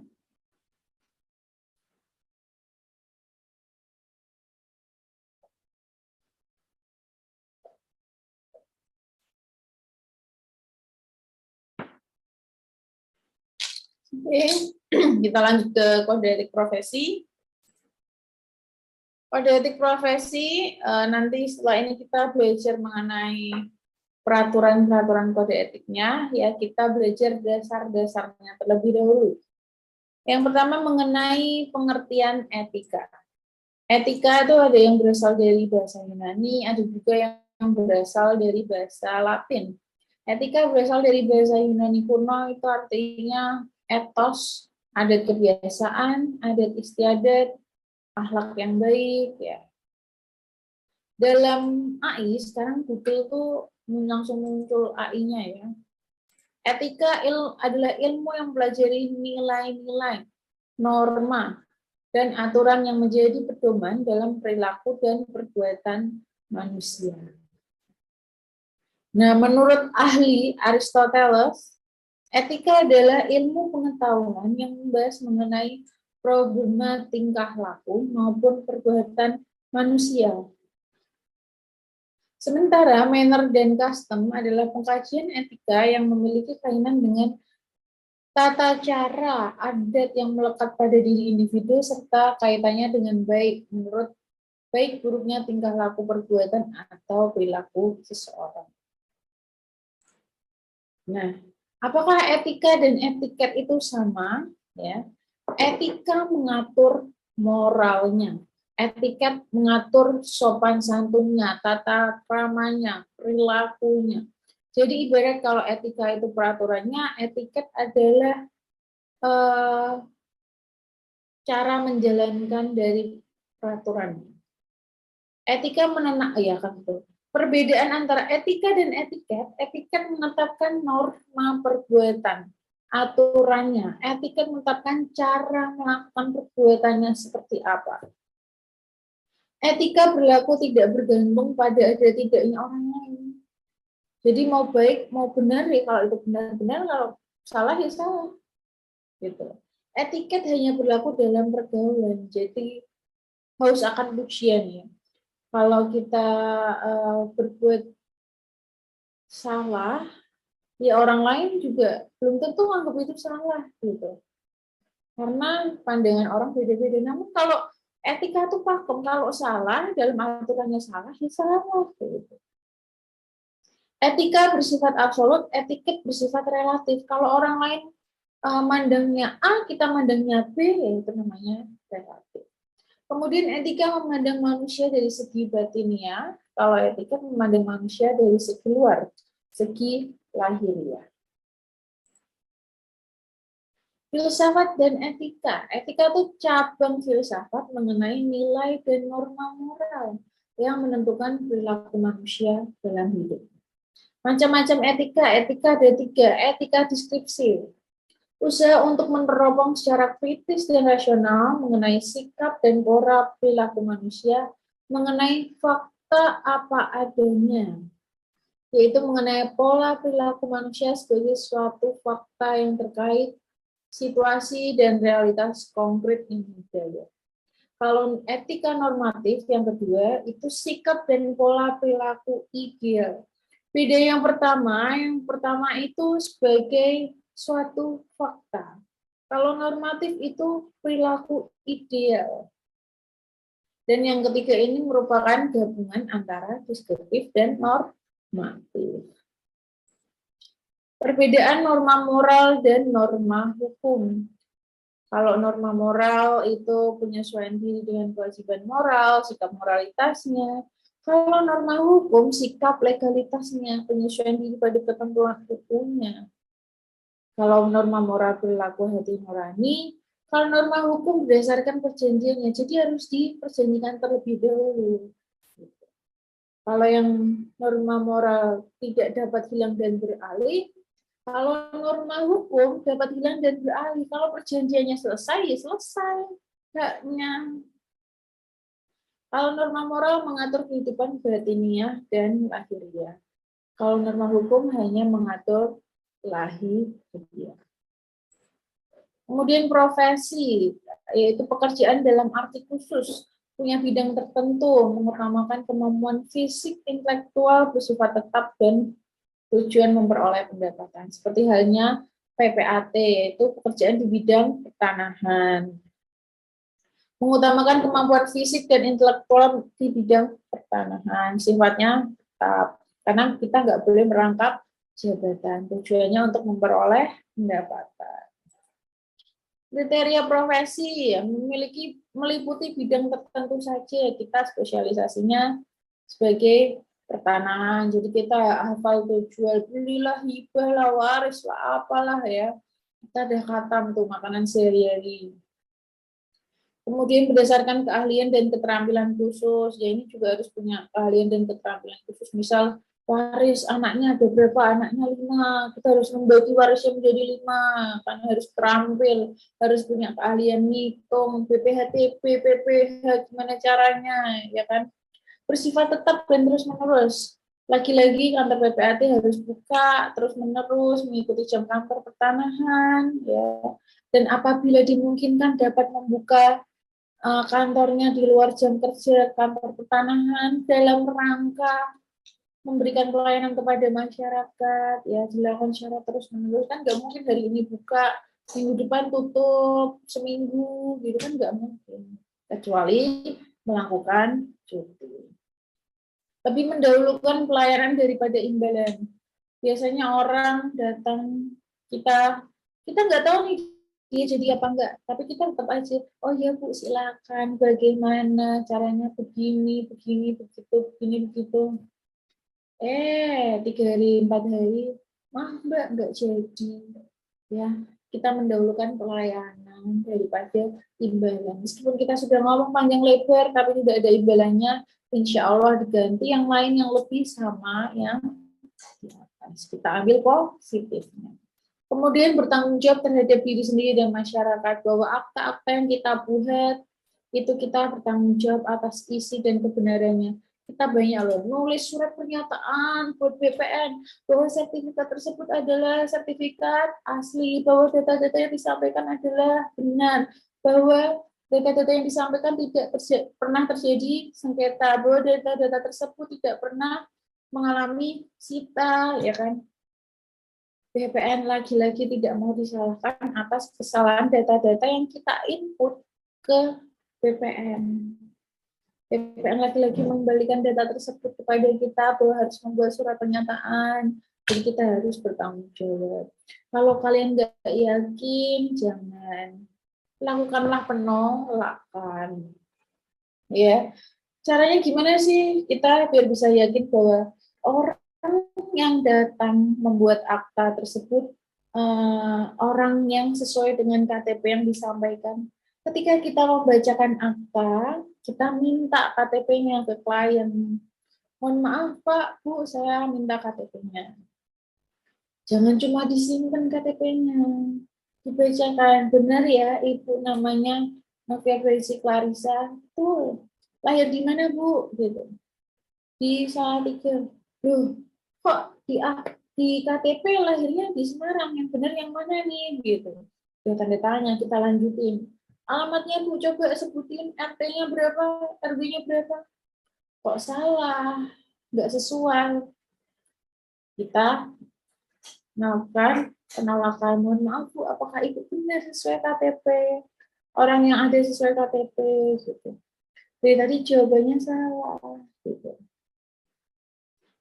Oke, kita lanjut ke kode etik profesi. Kode etik profesi, nanti setelah ini kita belajar mengenai peraturan-peraturan kode etiknya, ya kita belajar dasar-dasarnya terlebih dahulu. Yang pertama mengenai pengertian etika. Etika itu ada yang berasal dari bahasa Yunani, ada juga yang berasal dari bahasa Latin. Etika berasal dari bahasa Yunani kuno, itu artinya etos, adat kebiasaan, adat istiadat, akhlak yang baik, ya. Dalam AI sekarang Google tuh langsung muncul AI-nya ya. Etika adalah ilmu yang mempelajari nilai-nilai, norma, dan aturan yang menjadi pedoman dalam perilaku dan perbuatan manusia. Nah, menurut ahli Aristoteles, etika adalah ilmu pengetahuan yang membahas mengenai problema tingkah laku maupun perbuatan manusia. Sementara manner dan custom adalah pengkajian etika yang memiliki kaitan dengan tata cara adat yang melekat pada diri individu serta kaitannya dengan baik buruknya tingkah laku perbuatan atau perilaku seseorang. Nah, apakah etika dan etiket itu sama? Ya, etika mengatur moralnya, etiket mengatur sopan santunnya, tata kramanya, perilakunya. Jadi ibarat kalau etika itu peraturannya, etiket adalah cara menjalankan dari peraturan. Etika ya kan itu. Perbedaan antara etika dan etiket menetapkan norma perbuatan, aturannya. Etiket menetapkan cara melakukan perbuatannya seperti apa. Etika berlaku tidak bergantung pada ada tidaknya orang lain. Jadi mau baik mau benar ya kalau itu benar-benar, kalau salah ya salah. Gitu. Etiket hanya berlaku dalam pergaulan. Jadi harus akan ujian ya. Kalau kita berbuat salah, ya orang lain juga belum tentu anggap itu salah gitu. Karena pandangan orang beda-beda. Namun kalau etika itu pakem, kalau salah dalam aturannya salah, ya salah gitu. Etika bersifat absolut, etiket bersifat relatif. Kalau orang lain mandangnya A, kita mandangnya B, ya itu namanya relatif. Kemudian etika memandang manusia dari segi batinnya, kalau etika memandang manusia dari segi luar, segi lahiriah. Filsafat dan etika. Etika itu cabang filsafat mengenai nilai dan norma moral yang menentukan perilaku manusia dalam hidup. Macam-macam etika. Etika ada 3. Etika deskripsi. Usaha untuk meneropong secara kritis dan rasional mengenai sikap dan pola perilaku manusia, mengenai fakta apa adanya, yaitu mengenai pola perilaku manusia sebagai suatu fakta yang terkait situasi dan realitas konkret budaya. Kalau etika normatif yang kedua itu sikap dan pola perilaku ideal. Beda yang pertama itu sebagai suatu fakta. Kalau normatif itu perilaku ideal. Dan yang ketiga ini merupakan gabungan antara deskriptif dan normatif. Perbedaan norma moral dan norma hukum. Kalau norma moral itu penyesuaian diri dengan kewajiban moral, sikap moralitasnya. Kalau norma hukum, sikap legalitasnya, penyesuaian diri pada ketentuan hukumnya. Kalau norma moral perilaku hati nurani, kalau norma hukum berdasarkan perjanjiannya, jadi harus diperjanjikan terlebih dahulu. Kalau yang norma moral tidak dapat hilang dan beralih, kalau norma hukum dapat hilang dan beralih. Kalau perjanjiannya selesai, ya selesai. Haknya. Kalau norma moral mengatur kehidupan batiniah dan lahiriah. Kalau norma hukum hanya mengatur lahiriah. Kemudian profesi, yaitu pekerjaan dalam arti khusus, punya bidang tertentu, mengutamakan kemampuan fisik, intelektual, bersifat tetap, dan tujuan memperoleh pendapatan. Seperti halnya PPAT, yaitu pekerjaan di bidang pertanahan. Mengutamakan kemampuan fisik dan intelektual di bidang pertanahan. Sifatnya tetap, karena kita nggak boleh merangkap jabatan. Tujuannya untuk memperoleh pendapatan. Kriteria profesi yang meliputi bidang tertentu saja, kita spesialisasinya sebagai pertanahan. Jadi kita hafal tuh jual belilah, hibah lah, waris lah, apalah ya. Kita udah khatam tuh makanan sehari-hari. Kemudian berdasarkan keahlian dan keterampilan khusus, ya ini juga harus punya keahlian dan keterampilan khusus. Misal waris anaknya ada berapa, anaknya 5, kita harus membagi warisnya menjadi 5, karena harus terampil, harus punya keahlian ngitung, BPHTP, PPH, gimana caranya, ya kan, bersifat tetap dan terus menerus. Lagi-lagi kantor PPAT harus buka terus-menerus mengikuti jam kantor pertanahan, ya. Dan apabila dimungkinkan dapat membuka kantornya di luar jam kerja kantor pertanahan dalam rangka memberikan pelayanan kepada masyarakat, ya dilakukan secara terus-menerus. Kan nggak mungkin hari ini buka, minggu depan tutup, seminggu, gitu kan nggak mungkin. Kecuali melakukan cuti. Tapi mendahulukan pelayanan daripada imbalan. Biasanya orang datang, kita nggak tahu nih dia jadi apa enggak, tapi kita tetap aja, oh ya Bu silakan, bagaimana caranya begini, begini, begitu, begini, begitu. 3 hari, 4 hari, Mbak nggak jadi. Ya, kita mendahulukan pelayanan daripada imbalan. Meskipun kita sudah ngomong panjang lebar, tapi tidak ada imbalannya, insya Allah diganti yang lain yang lebih sama, yang kita ambil positifnya. Kemudian bertanggung jawab terhadap diri sendiri dan masyarakat, bahwa akta-akta yang kita buat, itu kita bertanggung jawab atas isi dan kebenarannya. Kita banyak loh, nulis surat pernyataan buat BPN, bahwa sertifikat tersebut adalah sertifikat asli, bahwa data-data yang disampaikan adalah benar, bahwa data-data yang disampaikan tidak pernah terjadi sengketa, bahwa data-data tersebut tidak pernah mengalami sita, ya kan? BPN lagi-lagi tidak mau disalahkan atas kesalahan data-data yang kita input ke BPN. BPN lagi-lagi mengembalikan data tersebut kepada kita, bahwa harus membuat surat pernyataan, jadi kita harus bertanggung jawab. Kalau kalian nggak yakin, jangan. Lakukanlah penolakan. Ya, caranya gimana sih kita biar bisa yakin bahwa orang yang datang membuat akta tersebut orang yang sesuai dengan KTP yang disampaikan. Ketika kita membacakan akta, kita minta KTP-nya ke klien. Mohon maaf Pak, Bu, saya minta KTP-nya. Jangan cuma disimpan KTP-nya. Dibacakan, benar ya Ibu namanya Novia Gracie Clarissa. Tuh, lahir di mana Bu? Gitu. Di Salatiga. Loh, kok di KTP lahirnya di Semarang, yang benar yang mana nih? Gitu. Ya tanda tanya, kita lanjutin. Alamatnya Bu, coba sebutin RT-nya berapa, RW-nya berapa. Kok salah? Nggak sesuai. Kita melakukan penolakan. Mohon maaf Bu, apakah itu benar sesuai KTP? Orang yang ada sesuai KTP, gitu. Dari tadi jawabannya salah, gitu.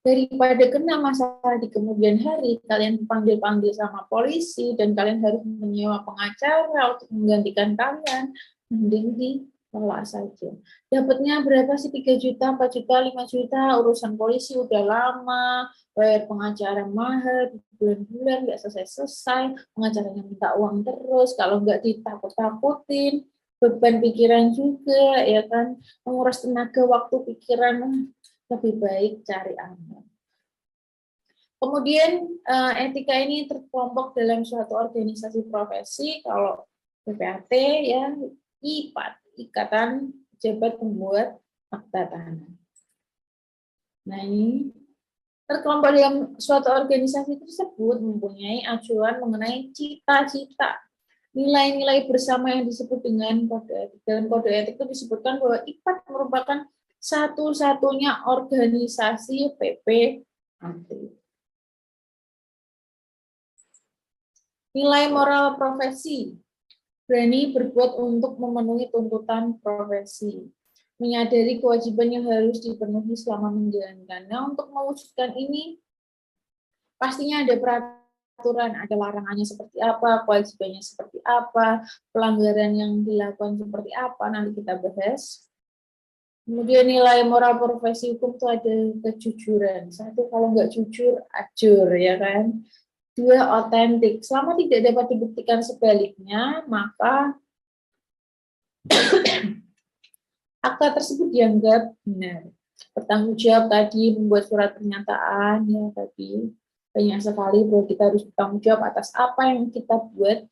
Daripada kena masalah di kemudian hari, kalian panggil-panggil sama polisi, dan kalian harus menyewa pengacara untuk menggantikan kalian, mending ditolak saja. Dapatnya berapa sih? 3 juta, 4 juta, 5 juta, urusan polisi udah lama, bayar pengacara mahal, bulan-bulan nggak selesai-selesai, pengacaranya minta uang terus, kalau nggak ditakut-takutin, beban pikiran juga, ya kan, menguras tenaga, waktu, pikiran, lebih baik cari aman. Kemudian etika ini terkelompok dalam suatu organisasi profesi. Kalau PPAT ya IPAT, Ikatan Pejabat Pembuat Akta Tanah. Nah ini terkelompok dalam suatu organisasi tersebut mempunyai acuan mengenai cita-cita, nilai-nilai bersama yang disebut dengan kode etik. Dalam kode etik itu disebutkan bahwa IPAT merupakan satu-satunya organisasi PPAT. Nilai moral profesi, berani berbuat untuk memenuhi tuntutan profesi, menyadari kewajiban yang harus dipenuhi selama menjalankan. Nah, untuk mewujudkan ini, pastinya ada peraturan, ada larangannya seperti apa, kewajibannya seperti apa, pelanggaran yang dilakukan seperti apa, nanti kita bahas. Kemudian nilai moral profesi hukum itu ada kejujuran. Satu, kalau nggak jujur, ajur, ya kan. 2, otentik. Selama tidak dapat dibuktikan sebaliknya, maka akta tersebut dianggap benar. Bertanggung jawab tadi, membuat surat pernyataan, ya tadi banyak sekali bahwa kita harus bertanggung jawab atas apa yang kita buat.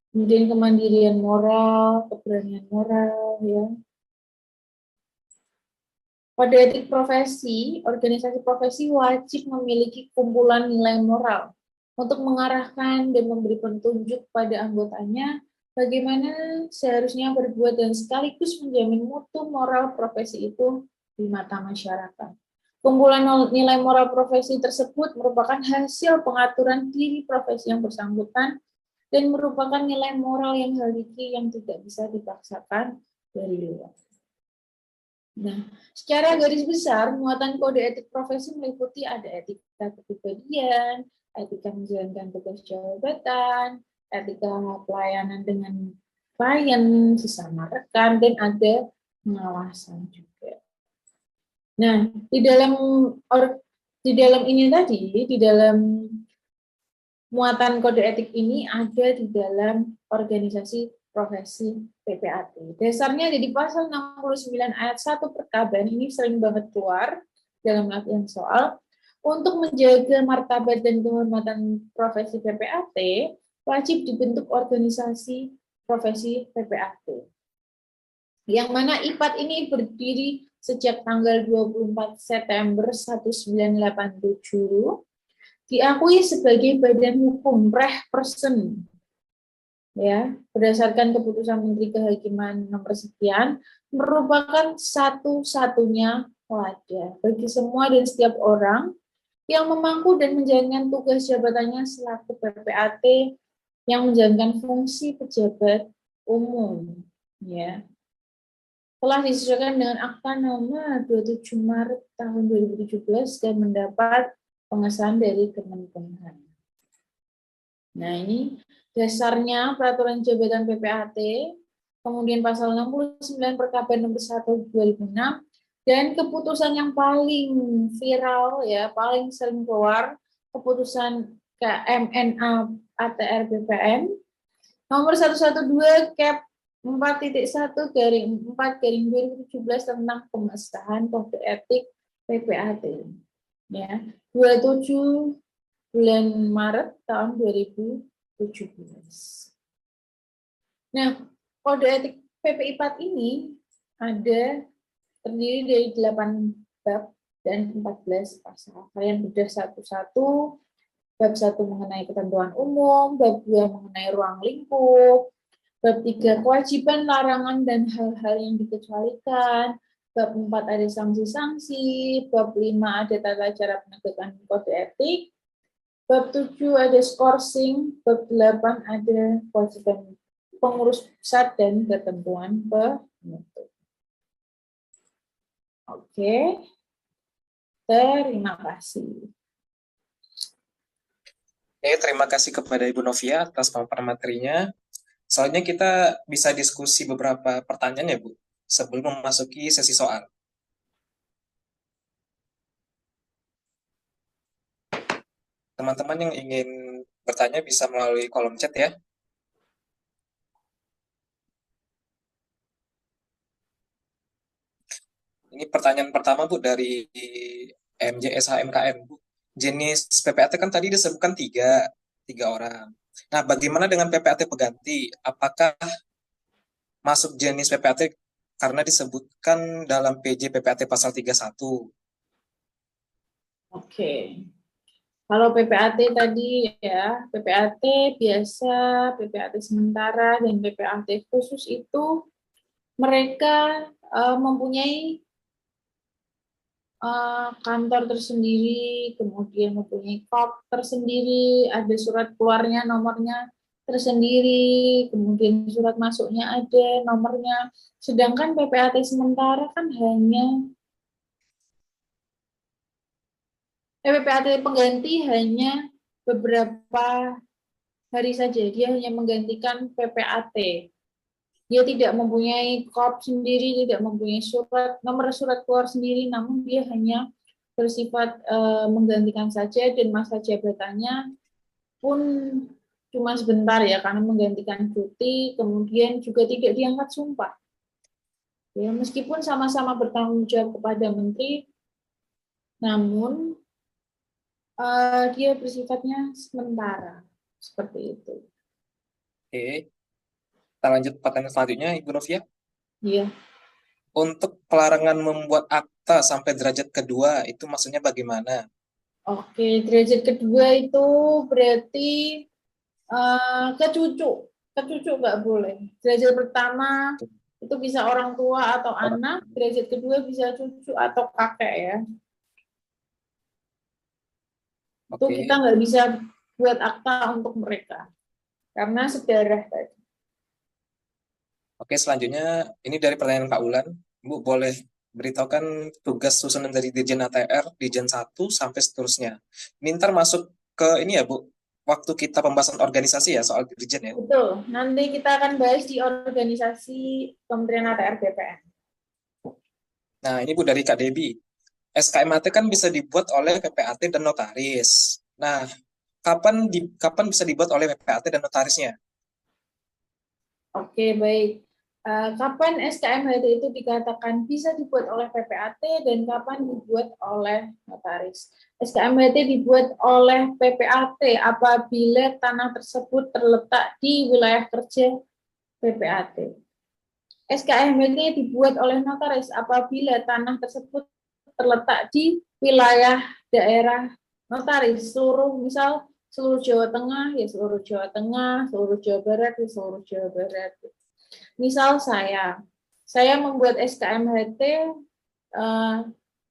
Kemudian kemandirian moral, keberanian moral, ya. Kode etik profesi, organisasi profesi wajib memiliki kumpulan nilai moral untuk mengarahkan dan memberi petunjuk pada anggotanya bagaimana seharusnya berbuat dan sekaligus menjamin mutu moral profesi itu di mata masyarakat. Kumpulan nilai moral profesi tersebut merupakan hasil pengaturan diri profesi yang bersangkutan dan merupakan nilai moral yang hakiki yang tidak bisa dipaksakan dari luar. Nah, secara garis besar, muatan kode etik profesi meliputi ada etika kepribadian, etika menjalankan tugas jabatan, etika pelayanan dengan klien, sesama rekan, dan ada pengawasan juga. Nah, di dalam ini tadi, di dalam muatan kode etik ini ada di dalam organisasi profesi PPAT. Dasarnya jadi pasal 69 ayat 1 Perkaban, ini sering banget keluar dalam latihan soal. Untuk menjaga martabat dan kehormatan profesi PPAT, wajib dibentuk organisasi profesi PPAT. Yang mana IPAT ini berdiri sejak tanggal 24 September 1987, diakui sebagai badan hukum person, ya, berdasarkan keputusan Menteri Kehakiman nomor sekian, merupakan satu-satunya wadah bagi semua dan setiap orang yang memangku dan menjalankan tugas jabatannya selaku PPAT yang menjalankan fungsi pejabat umum, ya. Telah disesuaikan dengan Akta Nomor 27 Maret tahun 2017 dan mendapat pengesahan dari Kemenkumham. Nah, ini dasarnya peraturan jabatan PPAT, kemudian pasal 69 Perkaban nomor 1 2006, dan keputusan yang paling viral, ya, paling sering keluar, keputusan KMNA ATR BPN nomor 112 Cap 4.1/4/2017 tentang pengesahan kode etik PPAT. Ya, 27 bulan Maret tahun 2017. Nah, kode etik PPIPAT ini terdiri dari 8 bab dan 14 pasal. Kalian bedah satu-satu. Bab 1 mengenai ketentuan umum, bab 2 mengenai ruang lingkup, bab 3 kewajiban, larangan, dan hal-hal yang dikecualikan, bab 4 ada sanksi-sanksi, bab 5 ada tata cara penegakan kode etik, bab 7 ada skorsing, bab 8 ada kewajiban pengurus pusat dan ketentuan penutup. Oke, terima kasih. Oke, terima kasih kepada Ibu Novia atas pemaparan materinya. Soalnya kita bisa diskusi beberapa pertanyaan ya, Bu, sebelum memasuki sesi soal. Teman-teman yang ingin bertanya bisa melalui kolom chat ya. Ini pertanyaan pertama, Bu, dari MJSHMKN, Bu. Jenis PPAT kan tadi disebutkan tiga orang. Nah, bagaimana dengan PPAT pengganti? Apakah masuk jenis PPAT karena disebutkan dalam PJ PPAT pasal 31? Oke. Kalau PPAT tadi ya, PPAT biasa, PPAT sementara, dan PPAT khusus itu mereka mempunyai kantor tersendiri, kemudian mempunyai kop tersendiri, ada surat keluarnya nomornya tersendiri, kemudian surat masuknya ada nomornya. Sedangkan PPAT sementara kan PPAT pengganti hanya beberapa hari saja, dia hanya menggantikan PPAT. Dia tidak mempunyai kop sendiri, tidak mempunyai nomor surat keluar sendiri, namun dia hanya bersifat menggantikan saja, dan masa jabatannya pun cuma sebentar ya, karena menggantikan cuti, kemudian juga tidak diangkat sumpah. Ya, meskipun sama-sama bertanggung jawab kepada menteri, namun dia bersifatnya sementara, seperti itu. Oke, kita lanjut pertanyaan selanjutnya, Ibu Novia. Iya. untuk pelarangan membuat akta sampai derajat kedua itu maksudnya bagaimana? Oke, derajat kedua itu berarti ke cucu. Ke cucu nggak boleh. Derajat pertama itu bisa orang tua atau anak, derajat kedua bisa cucu atau kakek ya. Itu kita Oke, nggak bisa buat akta untuk mereka karena sedarah tadi. oke, selanjutnya ini dari pertanyaan Kak Ulan. Bu, boleh beritahukan tugas susunan dari Dirjen ATR, Dirjen 1 sampai seterusnya. Ini ntar masuk ke ini ya, Bu, waktu kita pembahasan organisasi ya, soal Dirjen ya. Betul. Nanti kita akan bahas di organisasi Kementerian ATR BPN. Nah, ini Bu dari Kak Debi. SKMAT kan bisa dibuat oleh PPAT dan notaris. Nah, kapan bisa dibuat oleh PPAT dan notarisnya? Oke, baik. Kapan SKMHT itu dikatakan bisa dibuat oleh PPAT dan kapan dibuat oleh notaris? SKMHT dibuat oleh PPAT apabila tanah tersebut terletak di wilayah kerja PPAT. SKMHT dibuat oleh notaris apabila tanah tersebut terletak di wilayah daerah notaris seluruh, misal seluruh Jawa Tengah ya seluruh Jawa Tengah, seluruh Jawa Barat ya seluruh Jawa Barat. Misal saya membuat SKMHT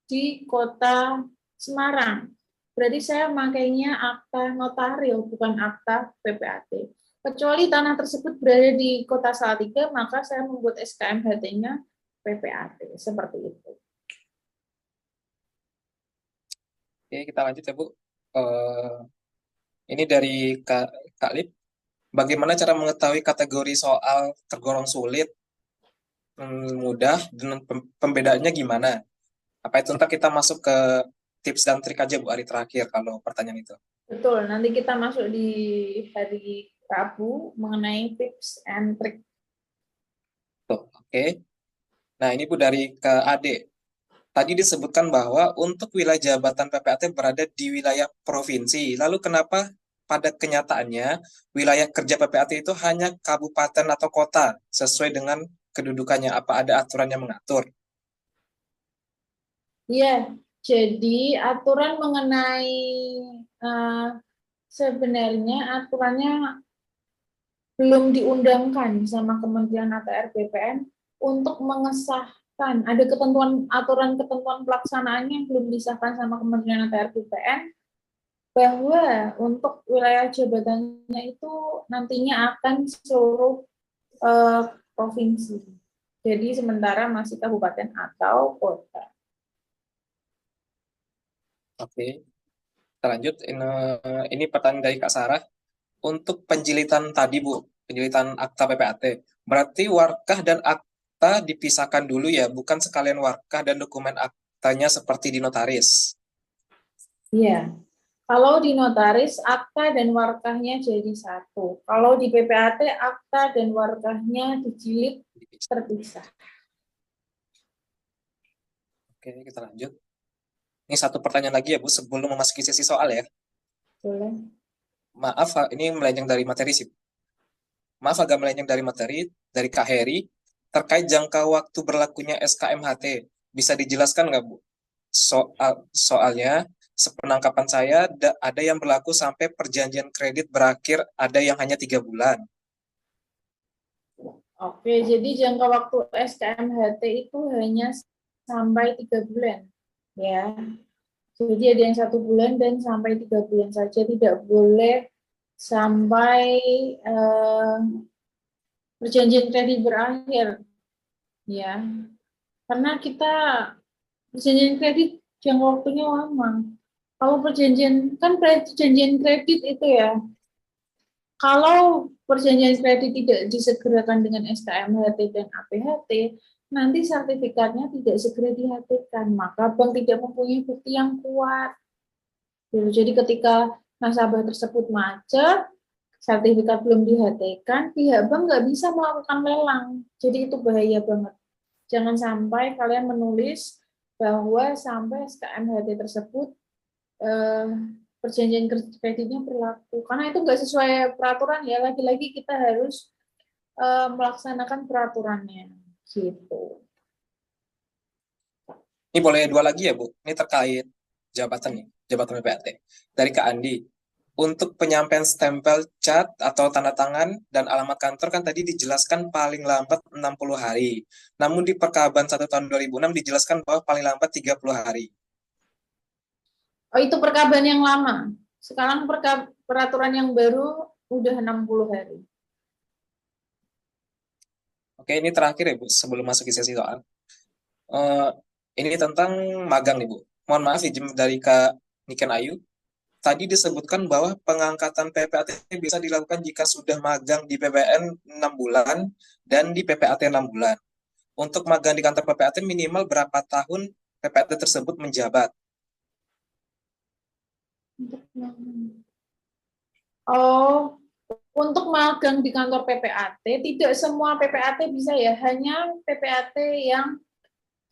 di kota Semarang. Berarti saya makainya akta notario, bukan akta PPAT. Kecuali tanah tersebut berada di kota Salatiga, maka saya membuat SKMHT-nya PPAT. Seperti itu. Oke, kita lanjut ya, Bu. Eh, ini dari Kak Lip. Bagaimana cara mengetahui kategori soal tergolong sulit, mudah, dan pembedaannya gimana? Apa itu ntar kita masuk ke tips dan trik aja Bu hari terakhir kalau pertanyaan itu. Betul, nanti kita masuk di hari Rabu mengenai tips and trick. Tuh, oke. Nah, ini Bu dari ke Ade. Tadi disebutkan bahwa untuk wilayah jabatan PPAT berada di wilayah provinsi. Lalu kenapa pada kenyataannya wilayah kerja PPAT itu hanya kabupaten atau kota sesuai dengan kedudukannya? Apa ada aturan yang mengatur? Ya, jadi aturan mengenai uh, sebenarnya aturannya belum diundangkan sama Kementerian ATR BPN untuk mengesahkan. Ada ketentuan aturan ketentuan pelaksanaannya yang belum disahkan sama Kementerian ATR BPN bahwa untuk wilayah jabatannya itu nantinya akan seluruh provinsi. Jadi sementara masih kabupaten atau kota. Oke, kita lanjut. Ini pertanyaan dari Kak Sarah. Untuk penjilitan tadi, Bu, penjilitan akta PPAT, berarti warkah dan akta dipisahkan dulu ya, bukan sekalian warkah dan dokumen aktanya seperti di notaris. Iya. Kalau di notaris, akta dan warkahnya jadi satu. Kalau di PPAT, akta dan warkahnya dijilid terpisah. Oke, kita lanjut. Ini satu pertanyaan lagi ya, Bu, sebelum memasuki sesi soal ya. Boleh? Maaf, ini melenceng dari materi sih. Maaf agak melenceng dari materi, dari Kak Heri, terkait jangka waktu berlakunya SKMHT. Bisa dijelaskan nggak, Bu? Soalnya, sepenangkapan saya, ada yang berlaku sampai perjanjian kredit berakhir, ada yang hanya 3 bulan. Oke, jadi jangka waktu SKMHT itu hanya sampai 3 bulan. Ya, jadi ada yang 1 bulan dan sampai 3 bulan saja, tidak boleh sampai eh, perjanjian kredit berakhir. Ya, karena kita perjanjian kredit jangka waktunya lama. Kalau perjanjian kan perjanjian kredit itu ya, kalau perjanjian kredit tidak disegerakan dengan SKMHT dan APHT, nanti sertifikatnya tidak segera dihatikan, maka bank tidak mempunyai bukti yang kuat. Jadi ketika nasabah tersebut macet, sertifikat belum dihatikan, pihak bank nggak bisa melakukan lelang. Jadi itu bahaya banget. Jangan sampai kalian menulis bahwa sampai SKMHT tersebut eh, perjanjian kreditnya berlaku. Karena itu nggak sesuai peraturan ya. Lagi-lagi kita harus melaksanakan peraturannya. Gitu. Ini boleh dua lagi ya, Bu? Ini terkait jabatan nih, jabatan PPAT. Dari Kak Andi. Untuk penyampaian stempel, cat, atau tanda tangan dan alamat kantor kan tadi dijelaskan paling lambat 60 hari. Namun di Perkaban 1 tahun 2006 dijelaskan bahwa paling lambat 30 hari. Oh, itu perkaban yang lama. Sekarang peraturan yang baru udah 60 hari. Oke, ini terakhir ya, Bu, sebelum masuk ke sesi soal. Eh, ini tentang magang nih, Bu. Mohon maaf izin dari Kak Niken Ayu. Tadi disebutkan bahwa pengangkatan PPAT bisa dilakukan jika sudah magang di PPN 6 bulan dan di PPAT 6 bulan. Untuk magang di kantor PPAT minimal berapa tahun PPAT tersebut menjabat? Oh, untuk magang di kantor PPAT, tidak semua PPAT bisa ya, hanya PPAT yang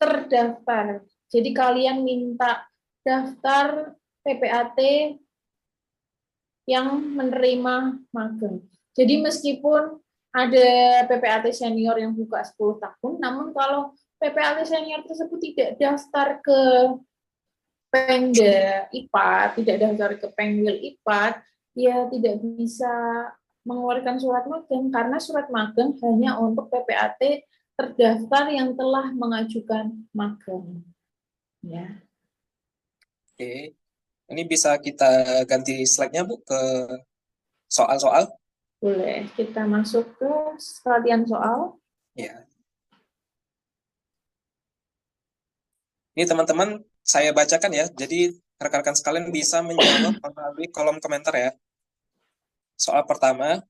terdaftar. Jadi kalian minta daftar PPAT yang menerima magang. Jadi meskipun ada PPAT senior yang buka 10 tahun, namun kalau PPAT senior tersebut tidak daftar ke Pengda IPAT, tidak daftar ke Pengwil IPAT, ya tidak bisa mengeluarkan surat magang karena surat magang hanya untuk PPAT terdaftar yang telah mengajukan magang. Ya, Oke, ini bisa kita ganti slide-nya, Bu, ke soal-soal. boleh kita masuk ke latihan soal. Ya, ini teman-teman saya bacakan ya. Jadi rekan-rekan sekalian bisa menjawab melalui kolom komentar ya. Soal pertama,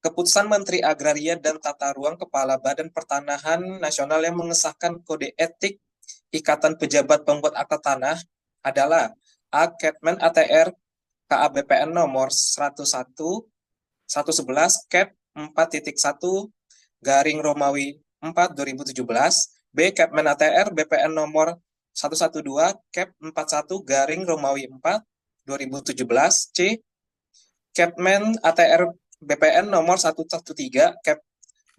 Keputusan Menteri Agraria dan Tata Ruang Kepala Badan Pertanahan Nasional yang mengesahkan Kode Etik Ikatan Pejabat Pembuat Akta Tanah adalah A. Kepmen ATR KABPN nomor 101 111 Kep 4.1 garing Romawi 4 2017, B. Kepmen ATR BPN nomor 112 Kep 41 garing Romawi 4 2017, C. Kepmen ATR BPN nomor 113 Kep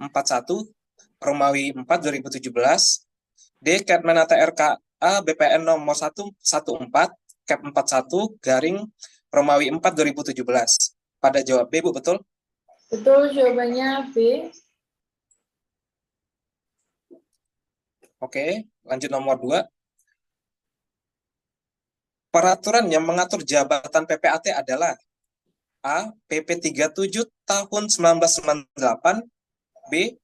41 Romawi 4 2017, D. Kepmen ATR KA BPN nomor 114 Kep 41 garing Romawi 4 2017. Pada jawab B, Bu, betul? Betul, jawabannya B. Oke, lanjut nomor 2. Peraturan yang mengatur jabatan PPAT adalah A. PP 37 tahun 1998, B.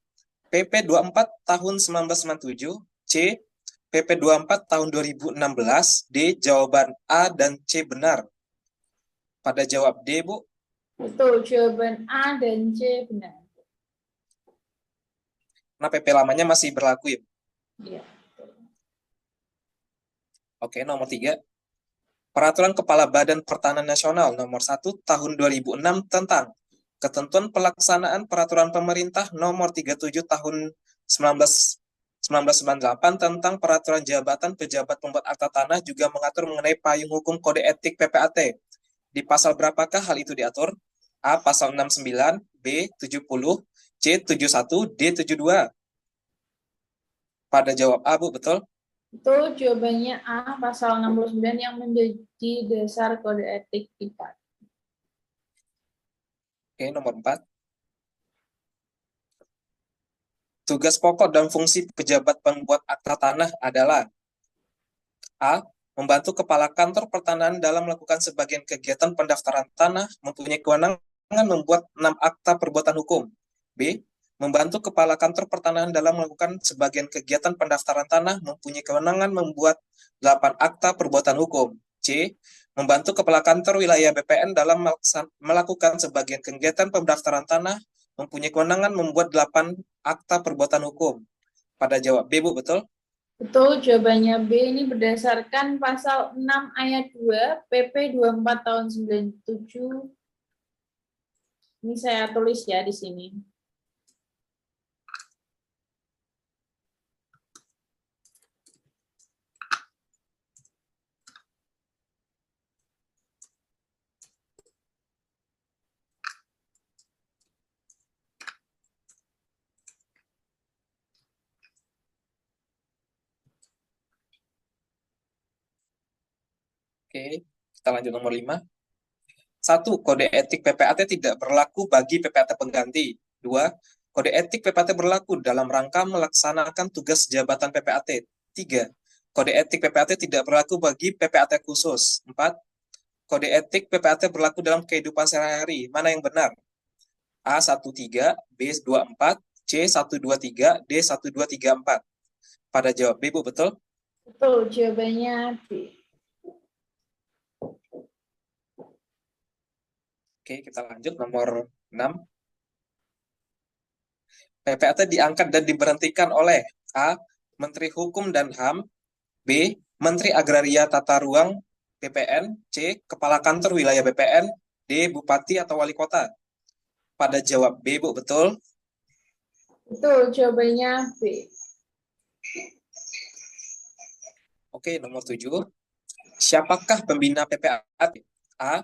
PP 24 tahun 1997, C. PP 24 tahun 2016, D. Jawaban A dan C benar. Pada jawab D, Bu. Betul, jawaban A dan C benar. Nah, PP lamanya masih berlaku ya. Iya. Oke, nomor 3. Peraturan Kepala Badan Pertanahan Nasional nomor 1 tahun 2006 tentang ketentuan pelaksanaan peraturan pemerintah nomor 37 tahun 1998 tentang peraturan jabatan pejabat pembuat akta tanah juga mengatur mengenai payung hukum kode etik PPAT. Di pasal berapakah hal itu diatur? A. Pasal 69, B. 70, C. 71, D. 72. Pada jawab A, Bu, betul? Betul, jawabannya A, pasal 69 yang menjadi dasar kode etik IPAT. Oke, nomor 4. Tugas pokok dan fungsi pejabat pembuat akta tanah adalah A. Membantu Kepala Kantor Pertanahan dalam melakukan sebagian kegiatan pendaftaran tanah, mempunyai kewenangan membuat 6 akta perbuatan hukum. B. Membantu Kepala Kantor Pertanahan dalam melakukan sebagian kegiatan pendaftaran tanah, mempunyai kewenangan membuat 8 akta perbuatan hukum. C. Membantu Kepala Kantor Wilayah BPN dalam melakukan sebagian kegiatan pendaftaran tanah, mempunyai kewenangan membuat 8 akta perbuatan hukum. Pada jawab B, Bu, betul? Betul, jawabannya B ini berdasarkan pasal 6 ayat 2 PP 24 tahun 97. Ini saya tulis ya di sini. Oke, kita lanjut nomor 5. 1. Kode etik PPAT tidak berlaku bagi PPAT pengganti. 2. Kode etik PPAT berlaku dalam rangka melaksanakan tugas jabatan PPAT. 3. Kode etik PPAT tidak berlaku bagi PPAT khusus. 4. Kode etik PPAT berlaku dalam kehidupan sehari-hari. Mana yang benar? A 13, B 24, C 123, D 1234. Pada jawab B, Bu, betul? Betul, jawabannya B. Oke, kita lanjut nomor 6. PPAT diangkat dan diberhentikan oleh A. Menteri Hukum dan HAM, B. Menteri Agraria Tata Ruang BPN, C. Kepala Kantor Wilayah BPN, D. Bupati atau Wali Kota. Pada jawab B, Bu, betul? Betul, jawabannya B. Oke, nomor 7. Siapakah pembina PPAT? A.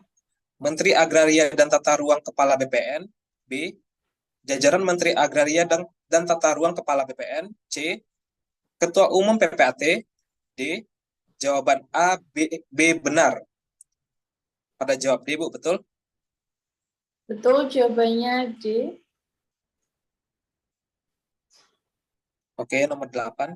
Menteri Agraria dan Tata Ruang Kepala BPN, B. Jajaran Menteri Agraria dan Tata Ruang Kepala BPN, C. Ketua Umum PPAT, D. Jawaban A, B benar. Pada jawab D, Bu, betul? Betul, jawabannya D. Oke, nomor 8.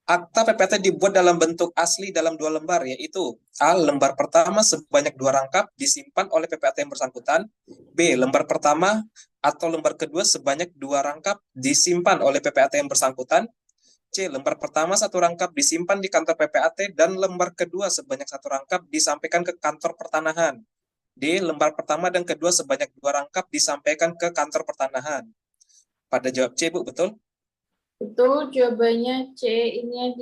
Akta PPAT dibuat dalam bentuk asli dalam 2 lembar, yaitu A. Lembar pertama sebanyak 2 rangkap disimpan oleh PPAT yang bersangkutan, B. Lembar pertama atau lembar kedua sebanyak 2 rangkap disimpan oleh PPAT yang bersangkutan, C. Lembar pertama 1 rangkap disimpan di kantor PPAT dan lembar kedua sebanyak 1 rangkap disampaikan ke kantor pertanahan, D. Lembar pertama dan kedua sebanyak 2 rangkap disampaikan ke kantor pertanahan. Pada jawab C, Bu, betul? Betul, jawabannya C. Ini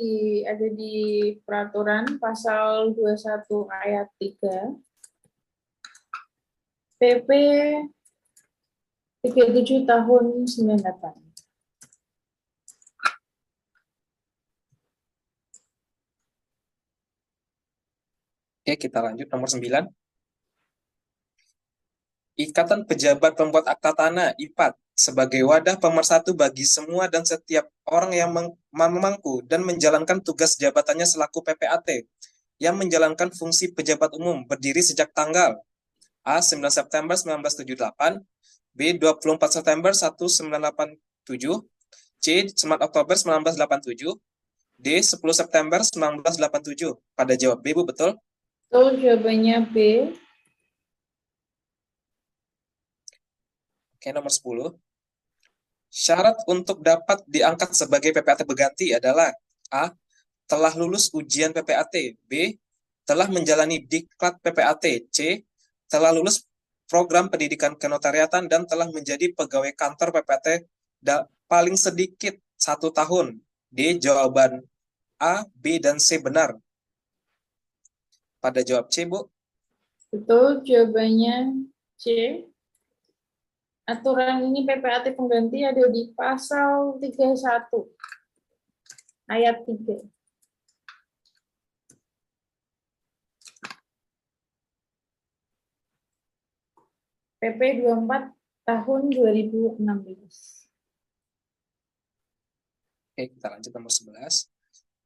ada di peraturan pasal 21 ayat 3. PP 37 tahun 98. Oke, kita lanjut nomor 9. Ikatan Pejabat Pembuat Akta Tanah (IPAT) sebagai wadah pemersatu bagi semua dan setiap orang yang memangku dan menjalankan tugas jabatannya selaku PPAT yang menjalankan fungsi pejabat umum berdiri sejak tanggal A. 9 September 1978, B. 24 September 1987, C. 9 Oktober 1987, D. 10 September 1987. Pada jawab B, Bu, betul? Betul, jawabannya B. Oke, nomor 10. Syarat untuk dapat diangkat sebagai PPAT pengganti adalah A. Telah lulus ujian PPAT, B. Telah menjalani diklat PPAT, C. Telah lulus program pendidikan kenotariatan dan telah menjadi pegawai kantor PPAT paling sedikit 1 tahun. D. Jawaban A, B, dan C benar. Pada jawab C, Bu. Betul, jawabannya C. Aturan ini PPAT pengganti ada di pasal 31 ayat 3. PP 24 tahun 2016. Oke, kita lanjut nomor 11.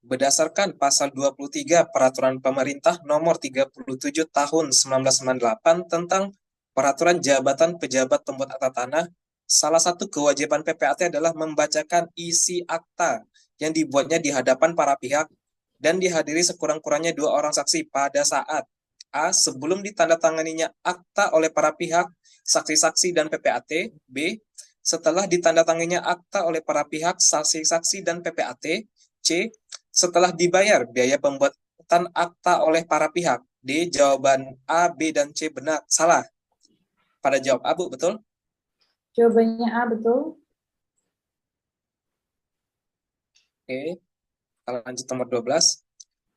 Berdasarkan pasal 23 Peraturan Pemerintah Nomor 37 Tahun 1998 tentang Peraturan Jabatan Pejabat Pembuat Akta Tanah, salah satu kewajiban PPAT adalah membacakan isi akta yang dibuatnya di hadapan para pihak dan dihadiri sekurang-kurangnya 2 orang saksi pada saat A. Sebelum ditandatanganinya akta oleh para pihak, saksi-saksi dan PPAT, B. Setelah ditandatanganinya akta oleh para pihak, saksi-saksi dan PPAT, C. Setelah dibayar biaya pembuatan akta oleh para pihak, D. Jawaban A, B, dan C benar, salah. Pada jawab A, Bu, betul? Jawabannya A, betul. Oke, kita lanjut nomor 12.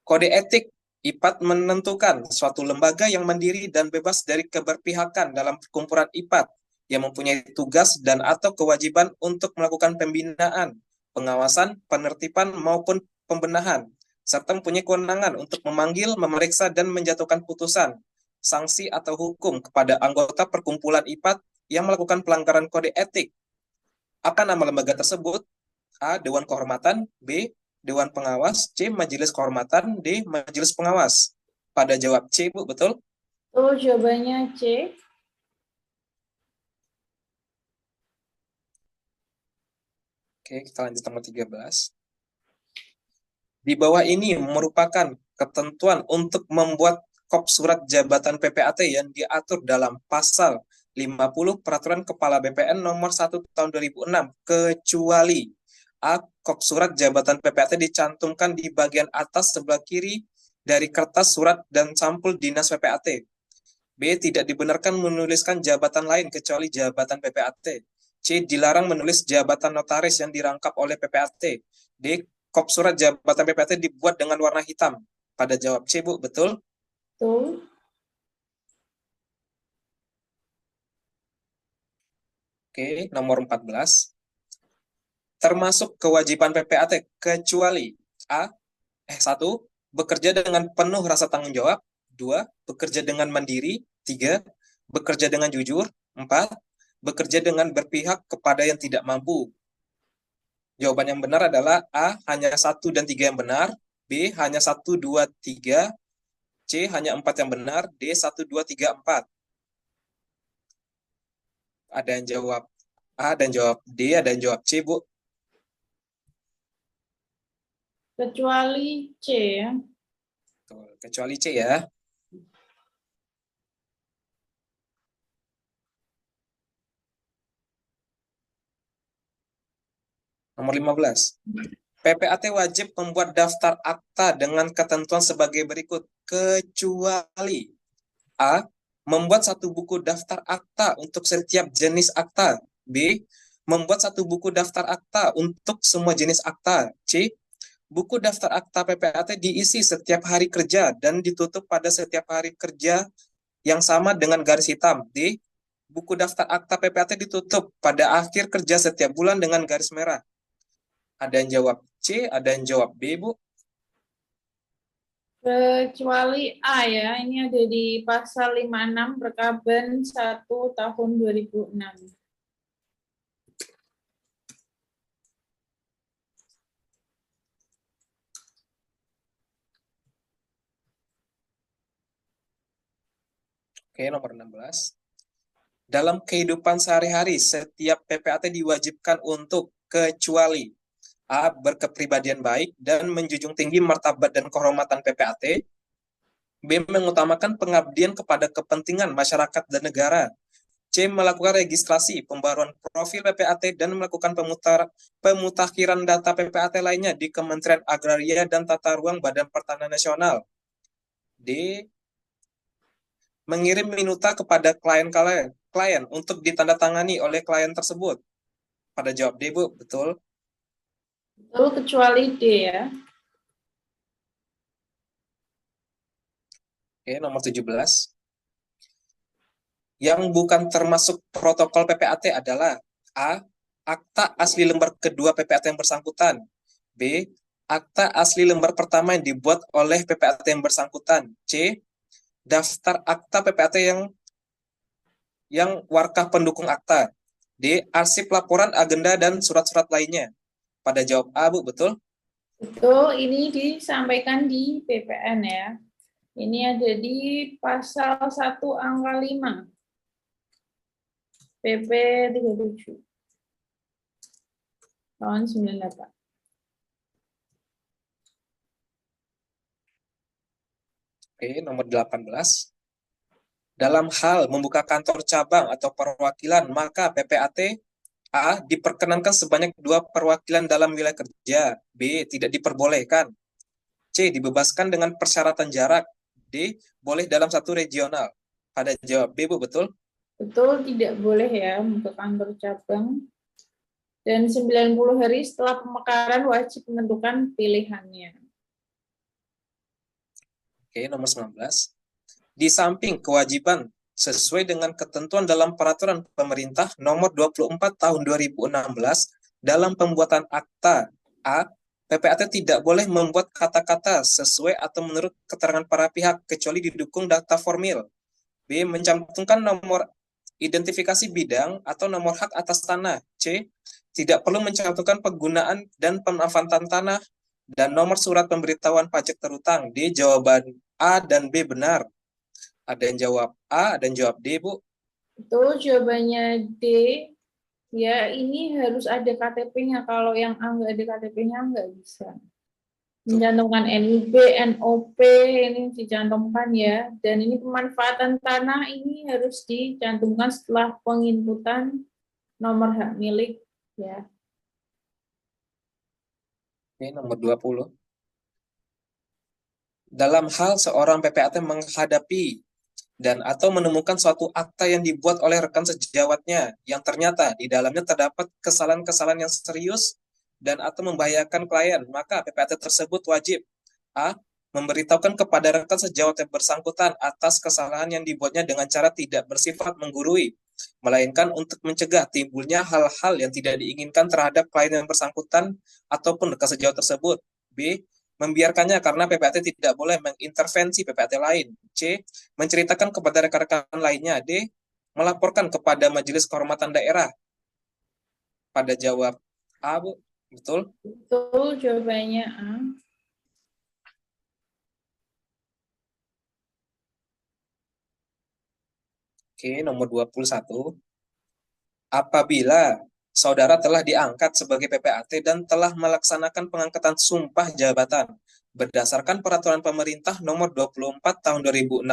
Kode etik IPAT menentukan suatu lembaga yang mandiri dan bebas dari keberpihakan dalam perkumpulan IPAT yang mempunyai tugas dan atau kewajiban untuk melakukan pembinaan, pengawasan, penertiban maupun pembenahan, serta mempunyai kewenangan untuk memanggil, memeriksa, dan menjatuhkan putusan, sanksi atau hukum kepada anggota perkumpulan IPAT yang melakukan pelanggaran kode etik. Apa nama lembaga tersebut? A. Dewan Kehormatan, B. Dewan Pengawas, C. Majelis Kehormatan, D. Majelis Pengawas. pada jawab C, Bu, betul? Tuh jawabannya C. Oke, kita lanjut nomor 13. Di bawah ini merupakan ketentuan untuk membuat kop surat jabatan PPAT yang diatur dalam pasal 50 Peraturan Kepala BPN nomor 1 tahun 2006, kecuali A. Kop surat jabatan PPAT dicantumkan di bagian atas sebelah kiri dari kertas surat dan sampul dinas PPAT. B. Tidak dibenarkan menuliskan jabatan lain kecuali jabatan PPAT. C. Dilarang menulis jabatan notaris yang dirangkap oleh PPAT. D. Kop surat jabatan PPAT dibuat dengan warna hitam. Pada jawab C, Bu, betul? Tuh. Oke, nomor 14. Termasuk kewajiban PPAT kecuali A. 1. Bekerja dengan penuh rasa tanggung jawab. 2. Bekerja dengan mandiri. 3. Bekerja dengan jujur. 4. Bekerja dengan berpihak kepada yang tidak mampu. Jawaban yang benar adalah A. Hanya 1 dan 3 yang benar. B. Hanya 1, 2, 3. C. Hanya 4 yang benar. D. 1, 2, 3, 4. Ada yang jawab A dan jawab D, ada yang jawab C, Bu. Kecuali C ya. Kecuali C ya. Nomor 15. PPAT wajib membuat daftar akta dengan ketentuan sebagai berikut, kecuali A. Membuat satu buku daftar akta untuk setiap jenis akta. B. Membuat satu buku daftar akta untuk semua jenis akta. C. Buku daftar akta PPAT diisi setiap hari kerja dan ditutup pada setiap hari kerja yang sama dengan garis hitam. D. Buku daftar akta PPAT ditutup pada akhir kerja setiap bulan dengan garis merah. Ada yang jawab C, ada yang jawab B, Bu. Kecuali A ya. Ini ada di pasal 56 Perkaban 1 tahun 2006. Oke, nomor 16. Dalam kehidupan sehari-hari, setiap PPAT diwajibkan untuk kecuali A. Berkepribadian baik dan menjunjung tinggi martabat dan kehormatan PPAT. B. Mengutamakan pengabdian kepada kepentingan masyarakat dan negara. C. Melakukan registrasi, pembaruan profil PPAT, dan melakukan pemutakhiran data PPAT lainnya di Kementerian Agraria dan Tata Ruang Badan Pertanahan Nasional. D. Mengirim minuta kepada klien untuk ditandatangani oleh klien tersebut. Pada jawab D, Bu, betul? Betul, kecuali D ya. Oke, nomor 17. Yang bukan termasuk protokol PPAT adalah A. Akta asli lembar kedua PPAT yang bersangkutan. B. Akta asli lembar pertama yang dibuat oleh PPAT yang bersangkutan. C. Daftar akta PPAT yang warkah pendukung akta. D. Arsip laporan, agenda, dan surat-surat lainnya. Pada jawab A, Bu, betul? Betul, ini disampaikan di PPN ya. Ini ada di pasal 1 angka 5. PP 37 tahun 98. Oke, nomor 18. Dalam hal membuka kantor cabang atau perwakilan, maka PPAT A. Diperkenankan sebanyak 2 perwakilan dalam wilayah kerja. B. Tidak diperbolehkan. C. Dibebaskan dengan persyaratan jarak. D. Boleh dalam satu regional. Pada jawab B, Bu, betul? Betul, tidak boleh ya untuk kantor cabang. Dan 90 hari setelah pemekaran wajib menentukan pilihannya. Oke, nomor 19. Di samping kewajiban sesuai dengan ketentuan dalam peraturan pemerintah nomor 24 tahun 2016 dalam pembuatan akta, A. PPAT tidak boleh membuat kata-kata sesuai atau menurut keterangan para pihak kecuali didukung data formil. B. Mencantumkan nomor identifikasi bidang atau nomor hak atas tanah. C. Tidak perlu mencantumkan penggunaan dan pemanfaatan tanah dan nomor surat pemberitahuan pajak terutang. D. Jawaban A dan B benar. Ada yang jawab A, ada yang jawab D, Bu. Betul, jawabannya D. Ya, ini harus ada KTP-nya. Kalau yang A nggak ada KTP-nya, nggak bisa. Tuh. Mencantumkan NIB, NOP, ini dicantumkan ya. Dan ini pemanfaatan tanah ini harus dicantumkan setelah penginputan nomor hak milik ya. Oke, nomor 20. Dalam hal seorang PPAT menghadapi dan atau menemukan suatu akta yang dibuat oleh rekan sejawatnya yang ternyata di dalamnya terdapat kesalahan-kesalahan yang serius dan atau membahayakan klien, maka PPAT tersebut wajib A. Memberitahukan kepada rekan sejawat yang bersangkutan atas kesalahan yang dibuatnya dengan cara tidak bersifat menggurui, melainkan untuk mencegah timbulnya hal-hal yang tidak diinginkan terhadap klien yang bersangkutan ataupun rekan sejawat tersebut. B. Membiarkannya karena PPAT tidak boleh mengintervensi PPAT lain. C. Menceritakan kepada rekan-rekan lainnya. D. Melaporkan kepada Majelis Kehormatan Daerah. Pada jawab A, Bu. Betul? Betul, jawabannya A. Oke, nomor 21. Apabila saudara telah diangkat sebagai PPAT dan telah melaksanakan pengangkatan sumpah jabatan berdasarkan peraturan pemerintah nomor 24 tahun 2016,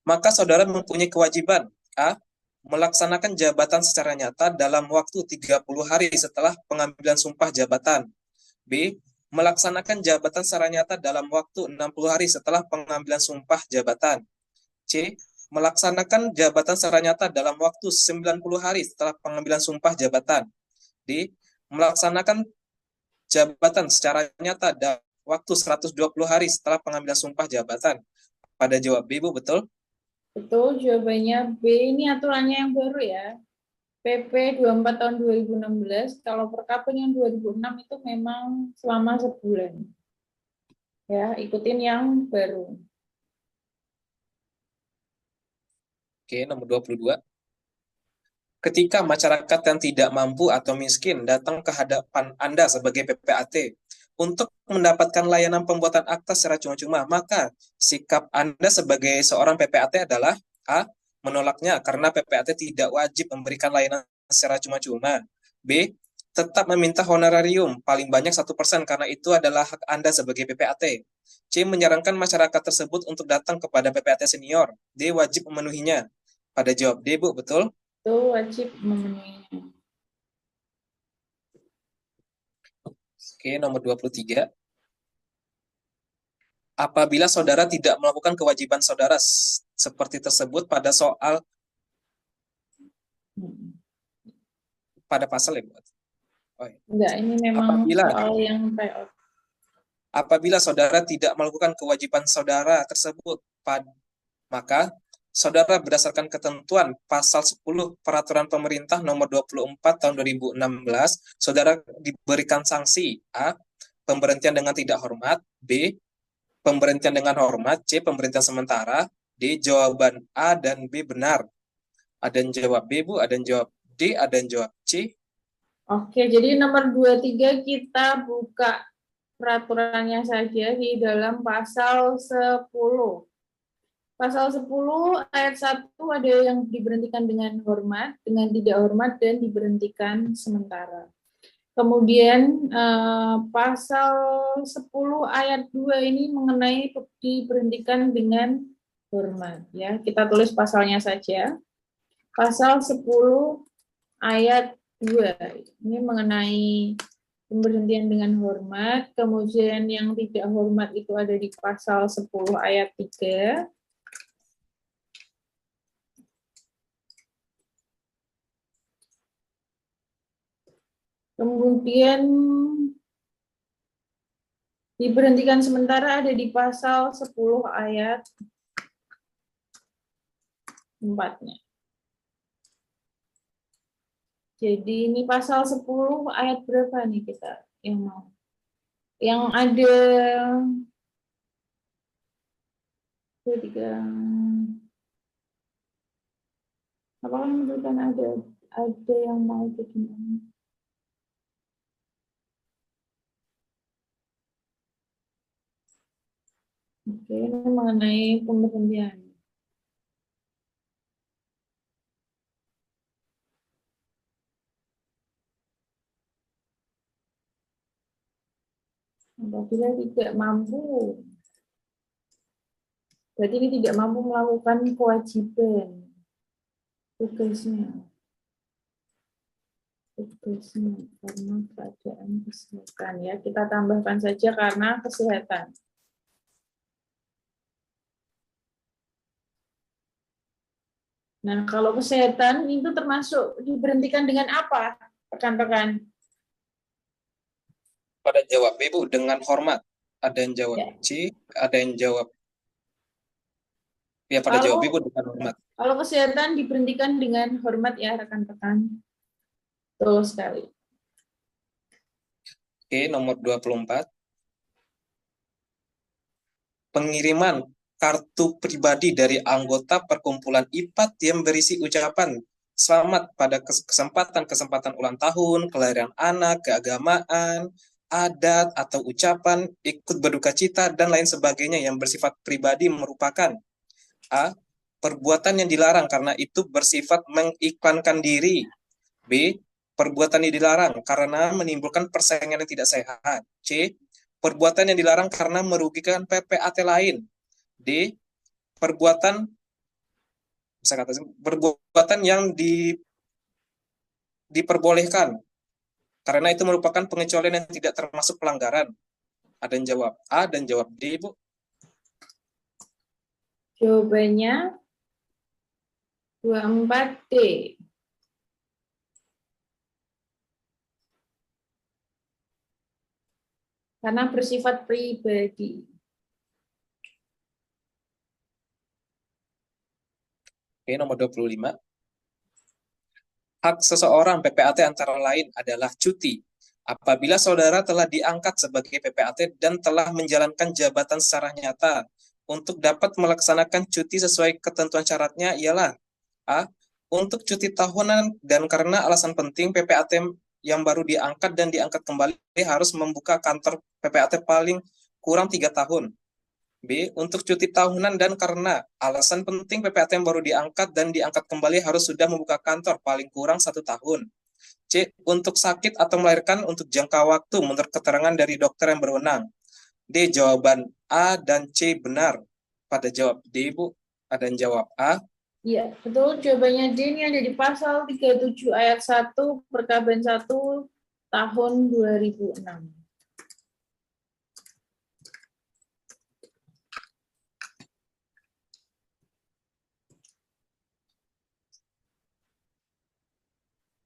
maka saudara mempunyai kewajiban A. Melaksanakan jabatan secara nyata dalam waktu 30 hari setelah pengambilan sumpah jabatan. B. Melaksanakan jabatan secara nyata dalam waktu 60 hari setelah pengambilan sumpah jabatan. C. Melaksanakan jabatan secara nyata dalam waktu 90 hari setelah pengambilan sumpah jabatan. D. Melaksanakan jabatan secara nyata dalam waktu 120 hari setelah pengambilan sumpah jabatan. Pada jawab B, Bu, betul? Betul, jawabannya B. Ini aturannya yang baru ya. PP 24 tahun 2016, kalau Perkapin yang 2006 itu memang selama sebulan. Ya, ikutin yang baru. Oke, nomor 22. Ketika masyarakat yang tidak mampu atau miskin datang ke hadapan Anda sebagai PPAT untuk mendapatkan layanan pembuatan akta secara cuma-cuma, maka sikap Anda sebagai seorang PPAT adalah A. Menolaknya karena PPAT tidak wajib memberikan layanan secara cuma-cuma. B. Tetap meminta honorarium paling banyak 1% karena itu adalah hak Anda sebagai PPAT. C. Menyarankan masyarakat tersebut untuk datang kepada PPAT senior. D. Wajib memenuhinya. Pada jawab D, Bu, betul? Itu wajib memenuhinya. Oke, nomor 23. Apabila saudara tidak melakukan kewajiban saudara seperti tersebut pada soal pada pasal ya, Bu? Oh, iya. Enggak, ini memang Apabila soal yang payout. apabila saudara tidak melakukan kewajiban saudara tersebut maka saudara berdasarkan ketentuan pasal 10 Peraturan Pemerintah nomor 24 tahun 2016, saudara diberikan sanksi A. Pemberhentian dengan tidak hormat. B. Pemberhentian dengan hormat. C. Pemberhentian sementara. D. Jawaban A dan B benar. Ada yang jawab B, Bu. Ada yang jawab D. Ada yang jawab C. Oke, jadi nomor 23 kita buka peraturannya saja di dalam pasal 10. Pasal 10 ayat 1 ada yang diberhentikan dengan hormat, dengan tidak hormat, dan diberhentikan sementara. Kemudian pasal 10 ayat 2 ini mengenai diberhentikan dengan hormat. Ya, kita tulis pasalnya saja. Pasal 10 ayat 2 ini mengenai pemberhentian dengan hormat. Kemudian yang tidak hormat itu ada di pasal 10 ayat 3. Kemudian diberhentikan sementara ada di pasal 10 ayat 4-nya. Jadi ini pasal 10 ayat berapa nih kita yang mau? Yang ada tiga, apakah menunjukkan ada yang mau begini? Oke, ini mengenai pemberhentian. Apabila tidak mampu, berarti ini tidak mampu melakukan kewajiban tugasnya, karena keadaan kesehatan ya. Kita tambahkan saja karena kesehatan. Nah, kalau kesehatan itu termasuk diberhentikan dengan apa, rekan-rekan? Pada jawab B, Bu, dengan hormat. Ada yang jawab Ya. C, ada yang jawab ya, pada jawab B, Bu, Kalau dengan hormat. kalau kesehatan diberhentikan dengan hormat ya, rekan-rekan. Betul sekali. Oke, nomor 24. Pengiriman kartu pribadi dari anggota perkumpulan IPAT yang berisi ucapan selamat pada kesempatan-kesempatan ulang tahun, kelahiran anak, keagamaan, adat, atau ucapan ikut berduka cita, dan lain sebagainya yang bersifat pribadi merupakan A. Perbuatan yang dilarang karena itu bersifat mengiklankan diri. B. Perbuatan yang dilarang karena menimbulkan persaingan yang tidak sehat. C. Perbuatan yang dilarang karena merugikan PPAT lain. D. Perbuatan perbuatan yang diperbolehkan karena itu merupakan pengecualian yang tidak termasuk pelanggaran. Ada yang jawab A dan jawab D, Bu. Jawabannya 24D. Karena bersifat pribadi. Oke, nomor 25. Hak seseorang PPAT antara lain adalah cuti. Apabila saudara telah diangkat sebagai PPAT dan telah menjalankan jabatan secara nyata, untuk dapat melaksanakan cuti sesuai ketentuan syaratnya ialah A. Untuk cuti tahunan dan karena alasan penting, PPAT yang baru diangkat dan diangkat kembali harus membuka kantor PPAT paling kurang 3 tahun. B. Untuk cuti tahunan dan karena alasan penting, PPAT yang baru diangkat dan diangkat kembali harus sudah membuka kantor paling kurang 1 tahun. C. Untuk sakit atau melahirkan untuk jangka waktu menurut keterangan dari dokter yang berwenang. D. Jawaban A dan C benar. Pada jawab D, Bu. Ada yang jawab A. Iya, betul. Jawabannya D ini ada di pasal 37 ayat 1 Perkaban 1 tahun 2006.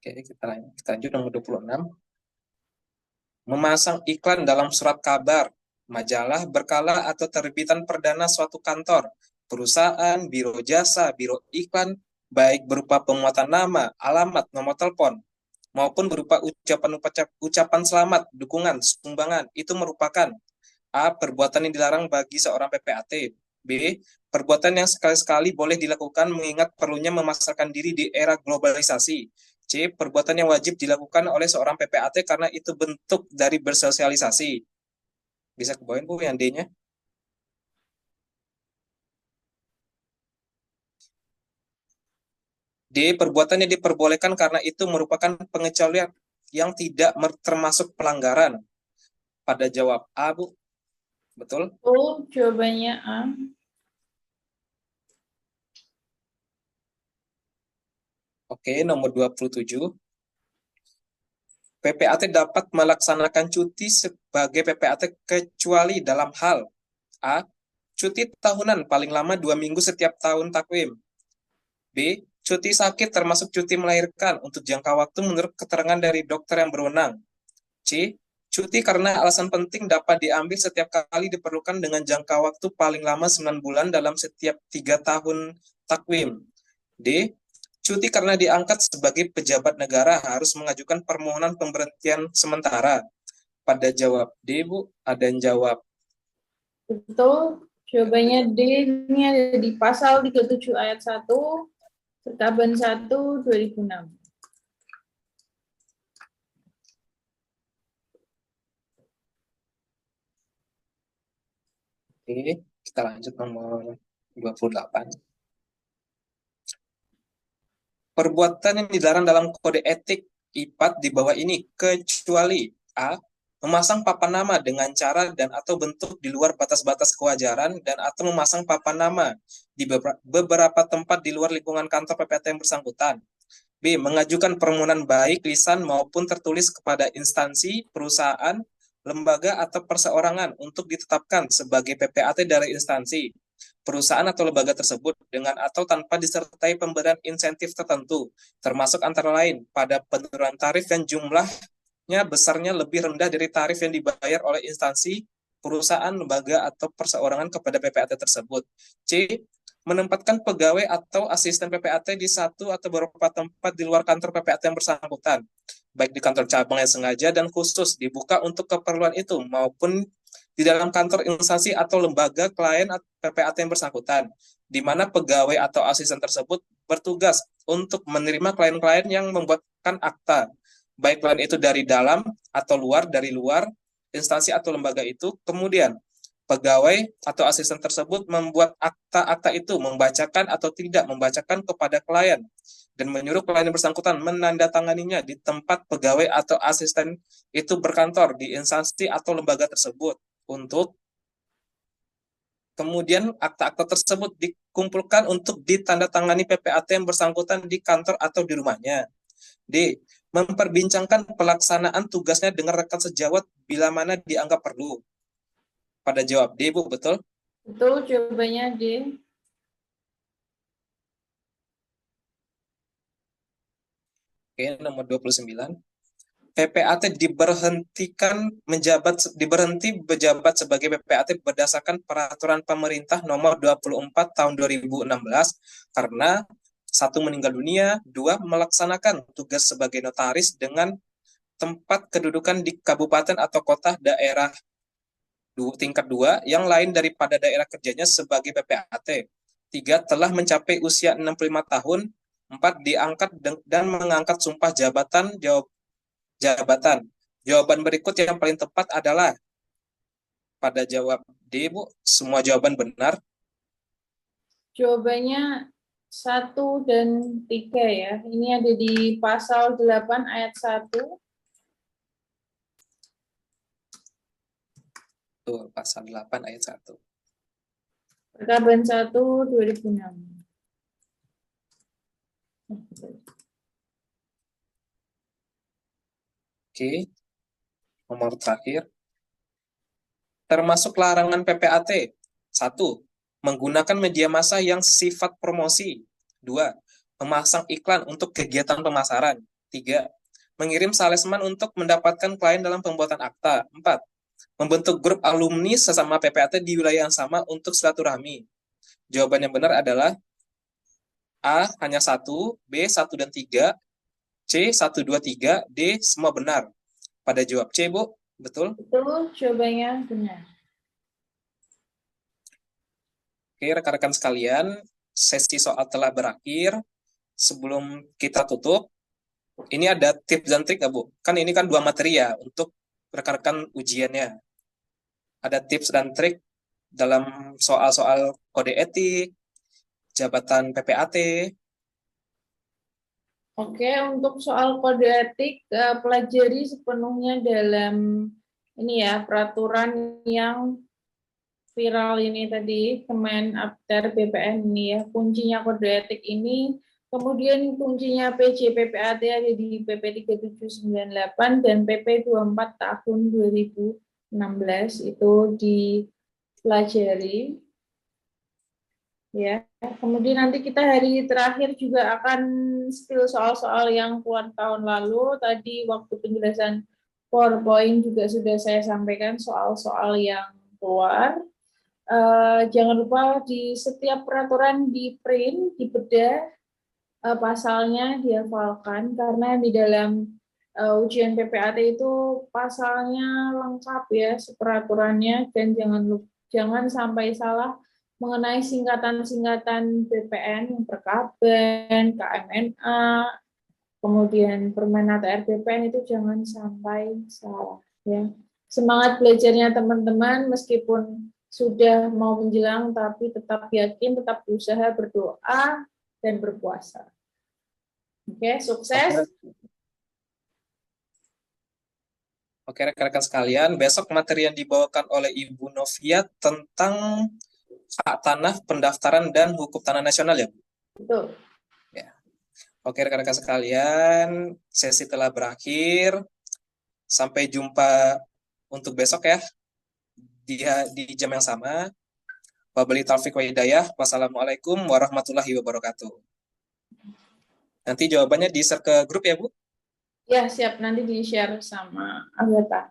Oke, kita lanjut nomor 26. Memasang iklan dalam surat kabar, majalah, berkala, atau terbitan perdana suatu kantor, perusahaan, biro jasa, biro iklan, baik berupa pemuatan nama, alamat, nomor telepon, maupun berupa ucapan selamat, dukungan, sumbangan, itu merupakan A. Perbuatan yang dilarang bagi seorang PPAT. B. Perbuatan yang sekali-sekali boleh dilakukan mengingat perlunya memasarkan diri di era globalisasi. C. Perbuatan yang wajib dilakukan oleh seorang PPAT karena itu bentuk dari bersosialisasi. Bisa kebawain, Bu, yang D-nya? D. Perbuatan yang diperbolehkan karena itu merupakan pengecualian yang tidak termasuk pelanggaran. Pada jawab A, Bu. Betul? Oh, jawabannya A. Oke, nomor 27. PPAT dapat melaksanakan cuti sebagai PPAT kecuali dalam hal A. Cuti tahunan paling lama 2 minggu setiap tahun takwim. B. Cuti sakit termasuk cuti melahirkan untuk jangka waktu menurut keterangan dari dokter yang berwenang. C. Cuti karena alasan penting dapat diambil setiap kali diperlukan dengan jangka waktu paling lama 9 bulan dalam setiap 3 tahun takwim. D. Cuti karena diangkat sebagai pejabat negara harus mengajukan permohonan pemberhentian sementara. Pada jawab D, Bu. Ada yang jawab Betul. Jawabannya D ini ada di pasal 37 ayat 1 Perkaban 1 2006. D. Kita lanjut nomor 28. Perbuatan yang dilarang dalam kode etik IPAT di bawah ini kecuali A. Memasang papan nama dengan cara dan atau bentuk di luar batas-batas kewajaran dan atau memasang papan nama di beberapa tempat di luar lingkungan kantor PPAT yang bersangkutan. B. Mengajukan permohonan baik lisan maupun tertulis kepada instansi, perusahaan, lembaga atau perseorangan untuk ditetapkan sebagai PPAT dari instansi, perusahaan atau lembaga tersebut dengan atau tanpa disertai pemberian insentif tertentu, termasuk antara lain pada penurunan tarif yang jumlahnya besarnya lebih rendah dari tarif yang dibayar oleh instansi, perusahaan, lembaga atau perseorangan kepada PPAT tersebut. C. Menempatkan pegawai atau asisten PPAT di satu atau beberapa tempat di luar kantor PPAT yang bersangkutan, baik di kantor cabang yang sengaja dan khusus dibuka untuk keperluan itu, maupun di dalam kantor instansi atau lembaga klien PPAT yang bersangkutan, di mana pegawai atau asisten tersebut bertugas untuk menerima klien-klien yang membuatkan akta, baik klien itu dari dalam atau dari luar instansi atau lembaga itu. Kemudian pegawai atau asisten tersebut membuat akta-akta itu, membacakan atau tidak membacakan kepada klien, dan menyuruh klien yang bersangkutan menandatanganinya di tempat pegawai atau asisten itu berkantor di instansi atau lembaga tersebut. Untuk kemudian akta-akta tersebut dikumpulkan untuk ditandatangani PPAT yang bersangkutan di kantor atau di rumahnya. D. Memperbincangkan pelaksanaan tugasnya dengan rekan sejawat bila mana dianggap perlu. Pada jawab D, Bu, betul? Betul, jawabannya D. Oke, nomor 29. PPAT diberhenti bejabat sebagai PPAT berdasarkan peraturan pemerintah nomor 24 tahun 2016 karena 1. Meninggal dunia, 2. Melaksanakan tugas sebagai notaris dengan tempat kedudukan di kabupaten atau kota daerah tingkat 2 yang lain daripada daerah kerjanya sebagai PPAT. 3. Telah mencapai usia 65 tahun. 4. Diangkat dan mengangkat sumpah jabatan. Jawaban berikut yang paling tepat adalah pada jawab D, Bu. Semua jawaban benar. Jawabannya 1 dan 3 ya. Ini ada di pasal 8 ayat 1. Tuh, pasal 8 ayat 1. Perkaban 1 2006. Oke. Nomor terakhir. Termasuk larangan PPAT. 1. Menggunakan media massa yang sifat promosi. 2. Memasang iklan untuk kegiatan pemasaran. 3. Mengirim salesman untuk mendapatkan klien dalam pembuatan akta. 4. Membentuk grup alumni sesama PPAT di wilayah yang sama untuk silaturahmi. Jawaban yang benar adalah A. Hanya 1, B. 1 dan 3, C. 1, 2, 3, D. Semua benar. Pada jawab C, Bu. Betul? Betul, jawabannya benar. Oke, rekan-rekan sekalian, sesi soal telah berakhir. Sebelum kita tutup, ini ada tips dan trik, Bu? Kan ini kan 2 materi ya untuk rekan-rekan ujiannya. Ada tips dan trik dalam soal-soal kode etik, jabatan PPAT. Oke, untuk soal kode etik, pelajari sepenuhnya dalam ini ya, peraturan yang viral ini tadi, Kemen Apter BPN ini ya, kuncinya kode etik ini, kemudian kuncinya PJ PPAT ada di PP 3798 dan PP 24 tahun 2016 itu dipelajari. Ya, kemudian nanti kita hari terakhir juga akan spill soal-soal yang keluar tahun lalu. Tadi waktu penjelasan PowerPoint juga sudah saya sampaikan soal-soal yang keluar. Jangan lupa di setiap peraturan di print, dibedah pasalnya, dihafalkan karena di dalam ujian PPAT itu pasalnya lengkap ya, peraturannya, dan jangan sampai salah mengenai singkatan-singkatan BPN yang Perkaben, KMNA, kemudian Permenaker BPN itu jangan sampai salah ya. Semangat belajarnya teman-teman, meskipun sudah mau menjelang, tapi tetap yakin, tetap berusaha, berdoa, dan berpuasa. Oke, sukses. Oke, rekan-rekan sekalian, besok materi yang dibawakan oleh Ibu Novia tentang hak tanah, pendaftaran, dan hukum tanah nasional ya, Bu? Betul. Ya. Oke, rekan-rekan sekalian, sesi telah berakhir. Sampai jumpa untuk besok ya, di jam yang sama. Wabillahi taufiq wa hidayah. Wassalamualaikum warahmatullahi wabarakatuh. Nanti jawabannya di-share ke grup ya, Bu? Ya, siap. Nanti di-share sama anggota.